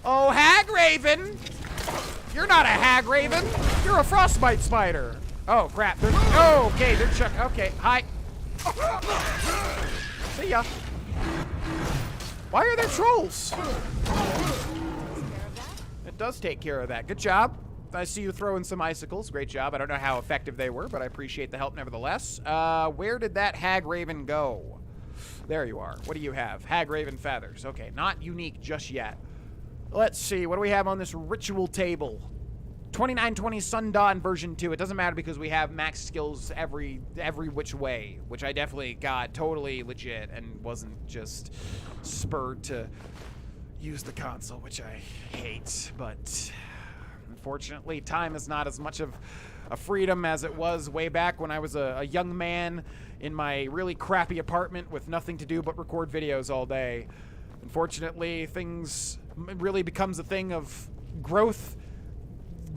Oh, Hag Raven! You're not a Hag Raven. You're a Frostbite Spider. Oh, crap. Oh, okay. They're okay. Hi. See ya. Why are there trolls? It does take care of that. Good job. I see you throwing some icicles. Great job. I don't know how effective they were, but I appreciate the help nevertheless. Where did that Hag Raven go? There you are. What do you have? Hag Raven feathers. Okay, not unique just yet. Let's see, what do we have on this ritual table? 2920 Sundawn version 2. It doesn't matter because we have max skills every which way, which I definitely got totally legit and wasn't just spurred to use the console, which I hate. But unfortunately, time is not as much of a freedom as it was way back when I was a young man in my really crappy apartment with nothing to do but record videos all day. Unfortunately, things really becomes a thing of growth.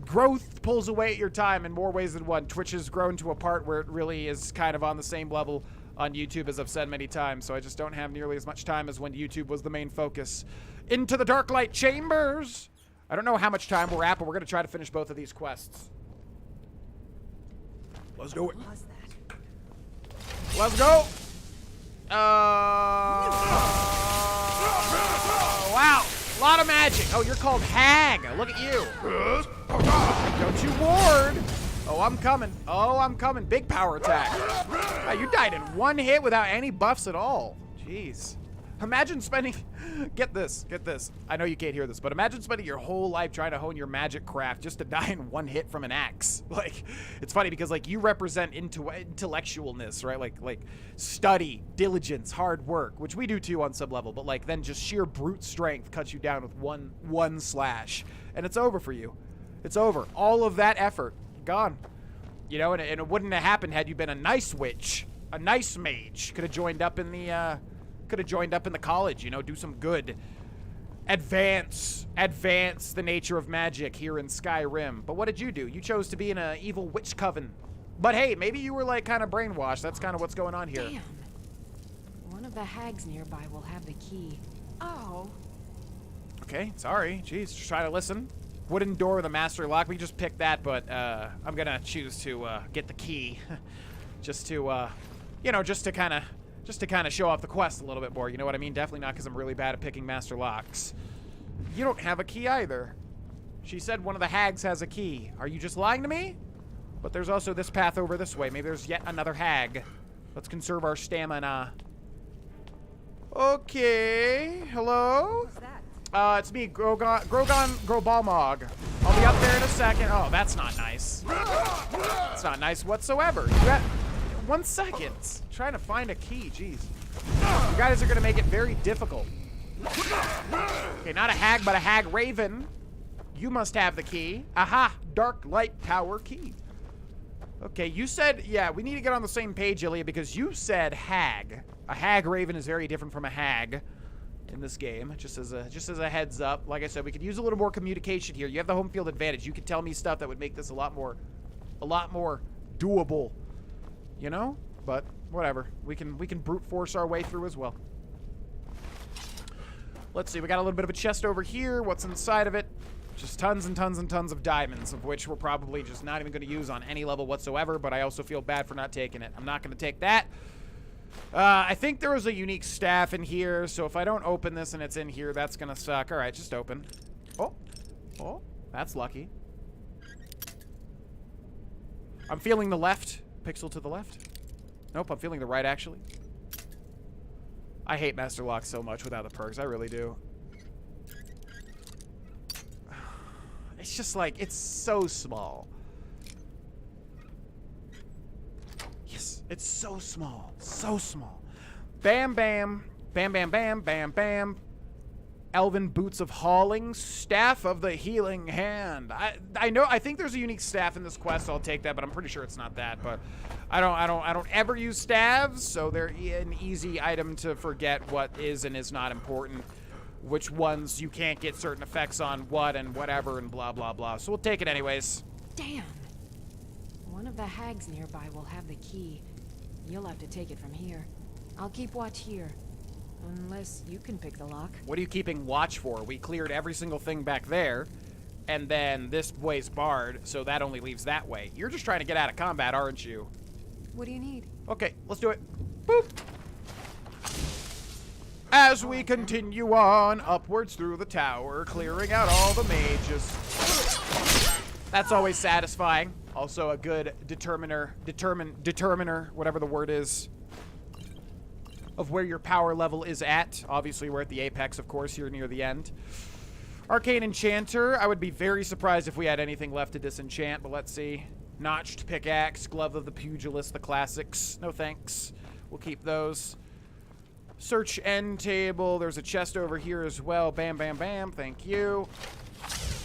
Growth pulls away at your time in more ways than one. Twitch has grown to a part where it really is kind of on the same level on YouTube, as I've said many times, so I just don't have nearly as much time as when YouTube was the main focus. Into the Darklight Chambers! I don't know how much time we're at, but we're going to try to finish both of these quests. Let's do it. Let's go! Wow! A lot of magic. Oh, you're called Hag. Look at you. Don't you ward. Oh, I'm coming. Oh, I'm coming. Big power attack. Wow, you died in one hit without any buffs at all. Jeez. Imagine spending, get this. I know you can't hear this, but imagine spending your whole life trying to hone your magic craft just to die in one hit from an axe. Like, it's funny because like you represent intellectualness, right? Like study, diligence, hard work, which we do too on some level, but like then just sheer brute strength cuts you down with one slash, and it's over for you. It's over. All of that effort gone. You know, and it wouldn't have happened had you been a nice witch, a nice mage. Could have joined up in the college, you know, do some good. Advance the nature of magic here in Skyrim. But what did you do? You chose to be in an evil witch coven. But hey, maybe you were like kind of brainwashed. That's kind of what's going on here. Damn. One of the hags nearby will have the key. Oh. Okay, sorry. Jeez, just try to listen. Wooden door with a master lock. We just picked that, but I'm gonna choose to get the key, just to, you know, just to kind of show off the quest a little bit more. You know what I mean? Definitely not because I'm really bad at picking master locks. You don't have a key either. She said one of the hags has a key. Are you just lying to me? But there's also this path over this way. Maybe there's yet another hag. Let's conserve our stamina. Okay. Hello? What's that? It's me, Grohlvana. I'll be up there in a second. Oh, that's not nice. That's not nice whatsoever. You got 1 second. Trying to find a key, jeez. You guys are gonna make it very difficult. Okay, not a hag, but a hag raven. You must have the key. Aha, Darklight tower key. Okay, you said, yeah, we need to get on the same page, Ilya, because you said hag. A hag raven is very different from a hag in this game, just as a heads up. Like I said, we could use a little more communication here. You have the home field advantage. You could tell me stuff that would make this a lot more doable, you know? But whatever. We can brute force our way through as well. Let's see. We got a little bit of a chest over here. What's inside of it? Just tons and tons and tons of diamonds, of which we're probably just not even going to use on any level whatsoever, but I also feel bad for not taking it. I'm not going to take that. I think there was a unique staff in here, so if I don't open this and it's in here, that's going to suck. All right, just open. Oh, that's lucky. I'm feeling the left. Pixel to the left. Nope, I'm feeling the right, actually. I hate Master Lock so much without the perks. I really do. It's just like, it's so small. Yes, it's so small. So small. Bam, bam. Bam, bam, bam, bam, bam. Elven Boots of Hauling. Staff of the Healing Hand. I think there's a unique staff in this quest, so I'll take that, but I'm pretty sure it's not that. But I don't ever use staves, so they're an easy item to forget what is and is not important. Which ones you can't get certain effects on what and whatever and blah, blah, blah. So we'll take it anyways. Damn. One of the hags nearby will have the key. You'll have to take it from here. I'll keep watch here. Unless you can pick the lock. What are you keeping watch for? We cleared every single thing back there. And then this way's barred, so that only leaves that way. You're just trying to get out of combat, aren't you? What do you need? Okay, let's do it. Boop. As we continue on upwards through the tower, clearing out all the mages. That's always satisfying. Also a good determiner, whatever the word is, of where your power level is at. Obviously, we're at the apex, of course, here near the end. Arcane Enchanter. I would be very surprised if we had anything left to disenchant, but let's see. Notched Pickaxe, Glove of the Pugilist, the classics. No thanks. We'll keep those. Search end table. There's a chest over here as well. Bam, bam, bam. Thank you.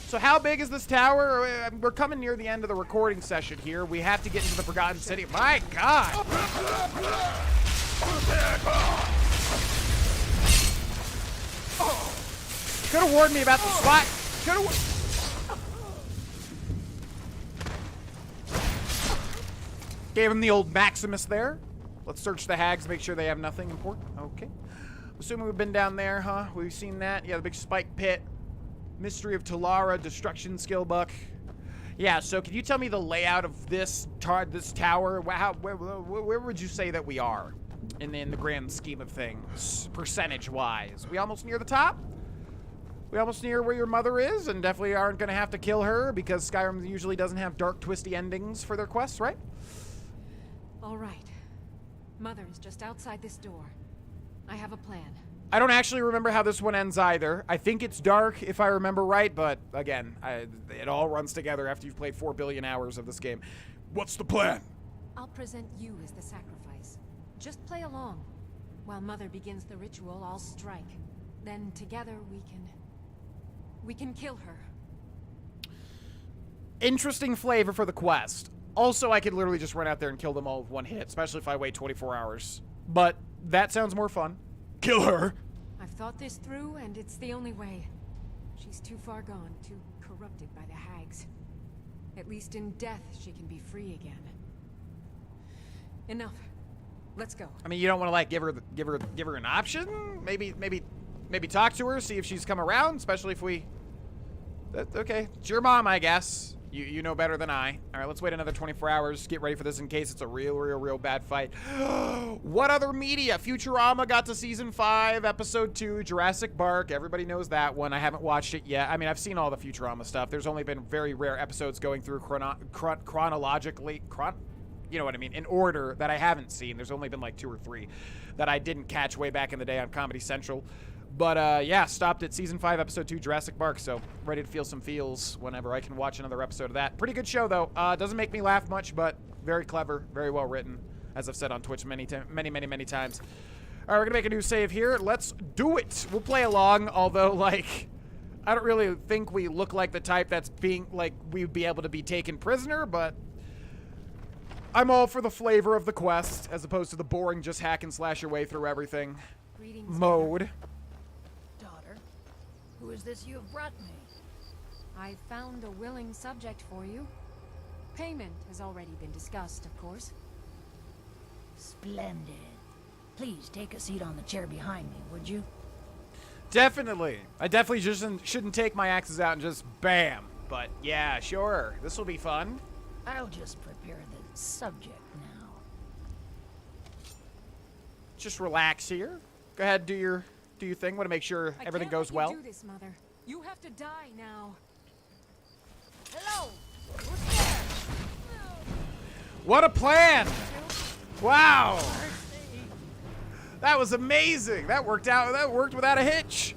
So how big is this tower? We're coming near the end of the recording session here. We have to get into the Forgotten City. My God! Could have warned me about the spot. Could have. Gave him the old Maximus there. Let's search the hags, make sure they have nothing important. Okay. Assuming we've been down there, huh? We've seen that. Yeah, the big spike pit. Mystery of Talara, Destruction Skill Buck. Yeah, so can you tell me the layout of this tower? Where would you say that we are in the grand scheme of things, percentage-wise? We almost near the top? We almost near where your mother is, and definitely aren't going to have to kill her because Skyrim usually doesn't have dark, twisty endings for their quests, right? All right. Mother is just outside this door. I have a plan. I don't actually remember how this one ends either. I think it's dark, if I remember right, but again, it all runs together after you've played 4 billion hours of this game. What's the plan? I'll present you as the sacrifice. Just play along. While Mother begins the ritual, I'll strike. Then together we can kill her. Interesting flavor for the quest. Also, I could literally just run out there and kill them all with one hit, especially if I wait 24 hours. But that sounds more fun. Kill her? I've thought this through, and it's the only way. She's too far gone, too corrupted by the hags. At least in death, she can be free again. Enough. Let's go. I mean, you don't want to like give her an option? Maybe talk to her, see if she's come around, especially if we... Okay, it's your mom, I guess. You know better than I. All right, let's wait another 24 hours. Get ready for this in case it's a real bad fight. What other media? Futurama got to season 5, episode 2, Jurassic Park. Everybody knows that one. I haven't watched it yet. I mean, I've seen all the Futurama stuff. There's only been very rare episodes going through chronologically, you know what I mean, in order that I haven't seen. There's only been like 2 or 3 that I didn't catch way back in the day on Comedy Central. But, yeah, stopped at Season 5, Episode 2, Jurassic Park, so ready to feel some feels whenever I can watch another episode of that. Pretty good show, though. Doesn't make me laugh much, but very clever, very well written, as I've said on Twitch many times. All right, we're going to make a new save here. Let's do it. We'll play along, although, like, I don't really think we look like the type that's being, like, we'd be able to be taken prisoner, but I'm all for the flavor of the quest, as opposed to the boring just hack and slash your way through everything mode. Who is this you have brought me? I found a willing subject for you. Payment has already been discussed, of course. Splendid. Please take a seat on the chair behind me, would you? Definitely. I definitely just shouldn't take my axes out and just bam. But yeah, sure. This will be fun. I'll just prepare the subject now. Just relax here. Go ahead, do your thing. Want to make sure everything goes well. I can't let you do this, Mother. You have to die now. Hello! Who's there? What a plan! Wow! That was amazing. That worked out. That worked without a hitch.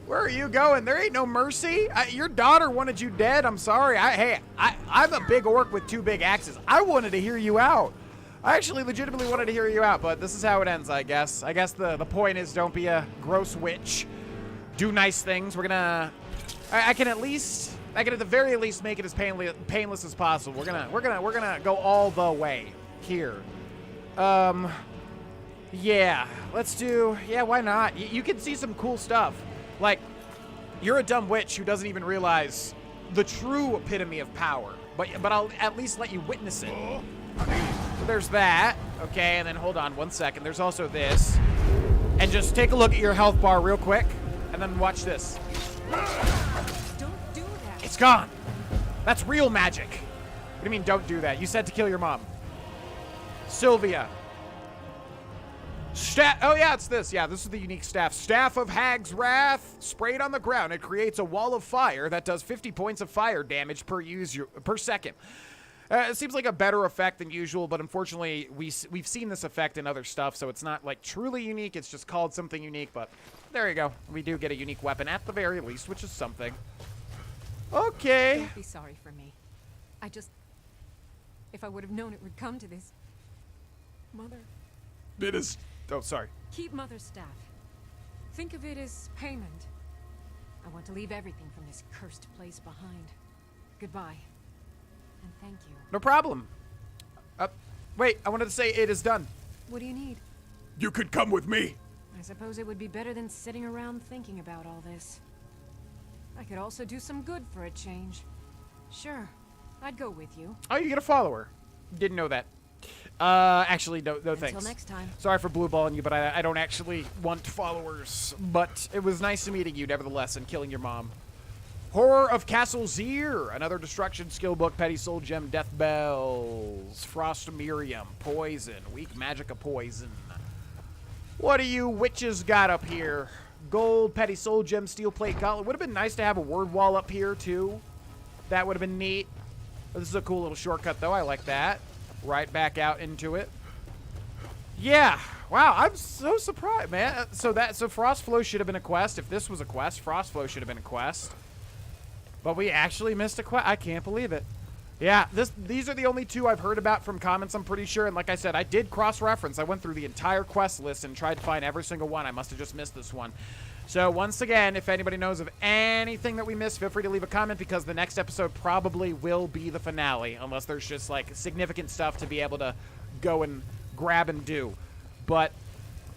Where are you going? There ain't no mercy. Your daughter wanted you dead. I'm sorry. I'm a big orc with 2 big axes. I wanted to hear you out. I actually legitimately wanted to hear you out, but this is how it ends, I guess. I guess the point is don't be a gross witch. Do nice things. We're gonna... I can at the very least make it as painless as possible. We're gonna go all the way here. Yeah, let's do... Yeah, why not? You can see some cool stuff. Like, you're a dumb witch who doesn't even realize the true epitome of power. But I'll at least let you witness it. So there's that. Okay, and then hold on 1 second. There's also this. And just take a look at your health bar real quick. And then watch this. Don't do that. It's gone. That's real magic. What do you mean don't do that? You said to kill your mom. Sylvia. Oh, yeah, it's this. Yeah, this is the unique staff. Staff of Hag's Wrath. Sprayed on the ground. It creates a wall of fire that does 50 points of fire damage per second. It seems like a better effect than usual, but unfortunately, we've seen this effect in other stuff, so it's not, like, truly unique. It's just called something unique, but there you go. We do get a unique weapon at the very least, which is something. Okay. Don't be sorry for me. If I would have known it would come to this. Mother. It is... Oh, sorry. Keep Mother's staff. Think of it as payment. I want to leave everything from this cursed place behind. Goodbye. And thank you. No problem. Wait, I wanted to say it is done. What do you need? You could come with me. I suppose it would be better than sitting around thinking about all this. I could also do some good for a change. Sure, I'd go with you. Oh, you get a follower. Didn't know that. Actually, no thanks. Until next time. Sorry for blue balling you, but I don't actually want followers. But it was nice meeting you, nevertheless, and killing your mom. Horror of Castle Zir, another destruction skill book, Petty Soul Gem, Death Bells, Frost Miriam, Poison, Weak Magic of Poison. What do you witches got up here? gold, petty soul gem, steel plate gauntlet. Would have been nice to have a word wall up here, too. That would have been neat. This is a cool little shortcut, though. I like that. Right back out into it. Yeah. Wow, I'm so surprised, man. So Frostflow should have been a quest. If this was a quest, Frostflow should have been a quest. But we actually missed a quest. I can't believe it. Yeah, these are the only two I've heard about from comments, I'm pretty sure. And like I said, I did cross-reference. I went through the entire quest list and tried to find every single one. I must have just missed this one. So once again, if anybody knows of anything that we missed, feel free to leave a comment, because the next episode probably will be the finale, unless there's just like significant stuff to be able to go and grab and do. But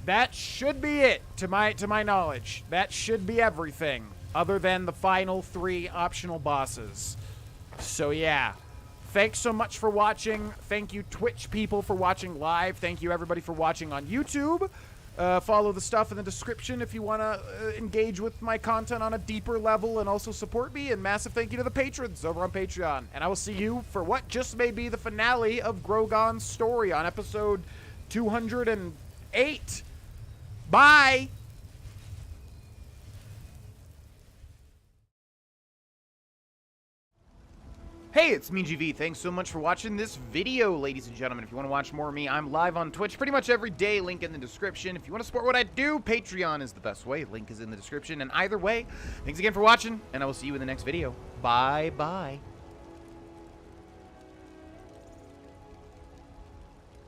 that should be it, to my knowledge. That should be everything, other than the final 3 optional bosses. So yeah. Thanks so much for watching. Thank you, Twitch people, for watching live. Thank you, everybody, for watching on YouTube. Follow the stuff in the description if you want to engage with my content on a deeper level and also support me. And massive thank you to the patrons over on Patreon. And I will see you for what just may be the finale of Grogon's story on episode 208. Bye! Hey, it's me, GV. Thanks so much for watching this video, ladies and gentlemen. If you want to watch more of me, I'm live on Twitch pretty much every day. Link in the description. If you want to support what I do, Patreon is the best way. Link is in the description. And either way, thanks again for watching, and I will see you in the next video. Bye-bye.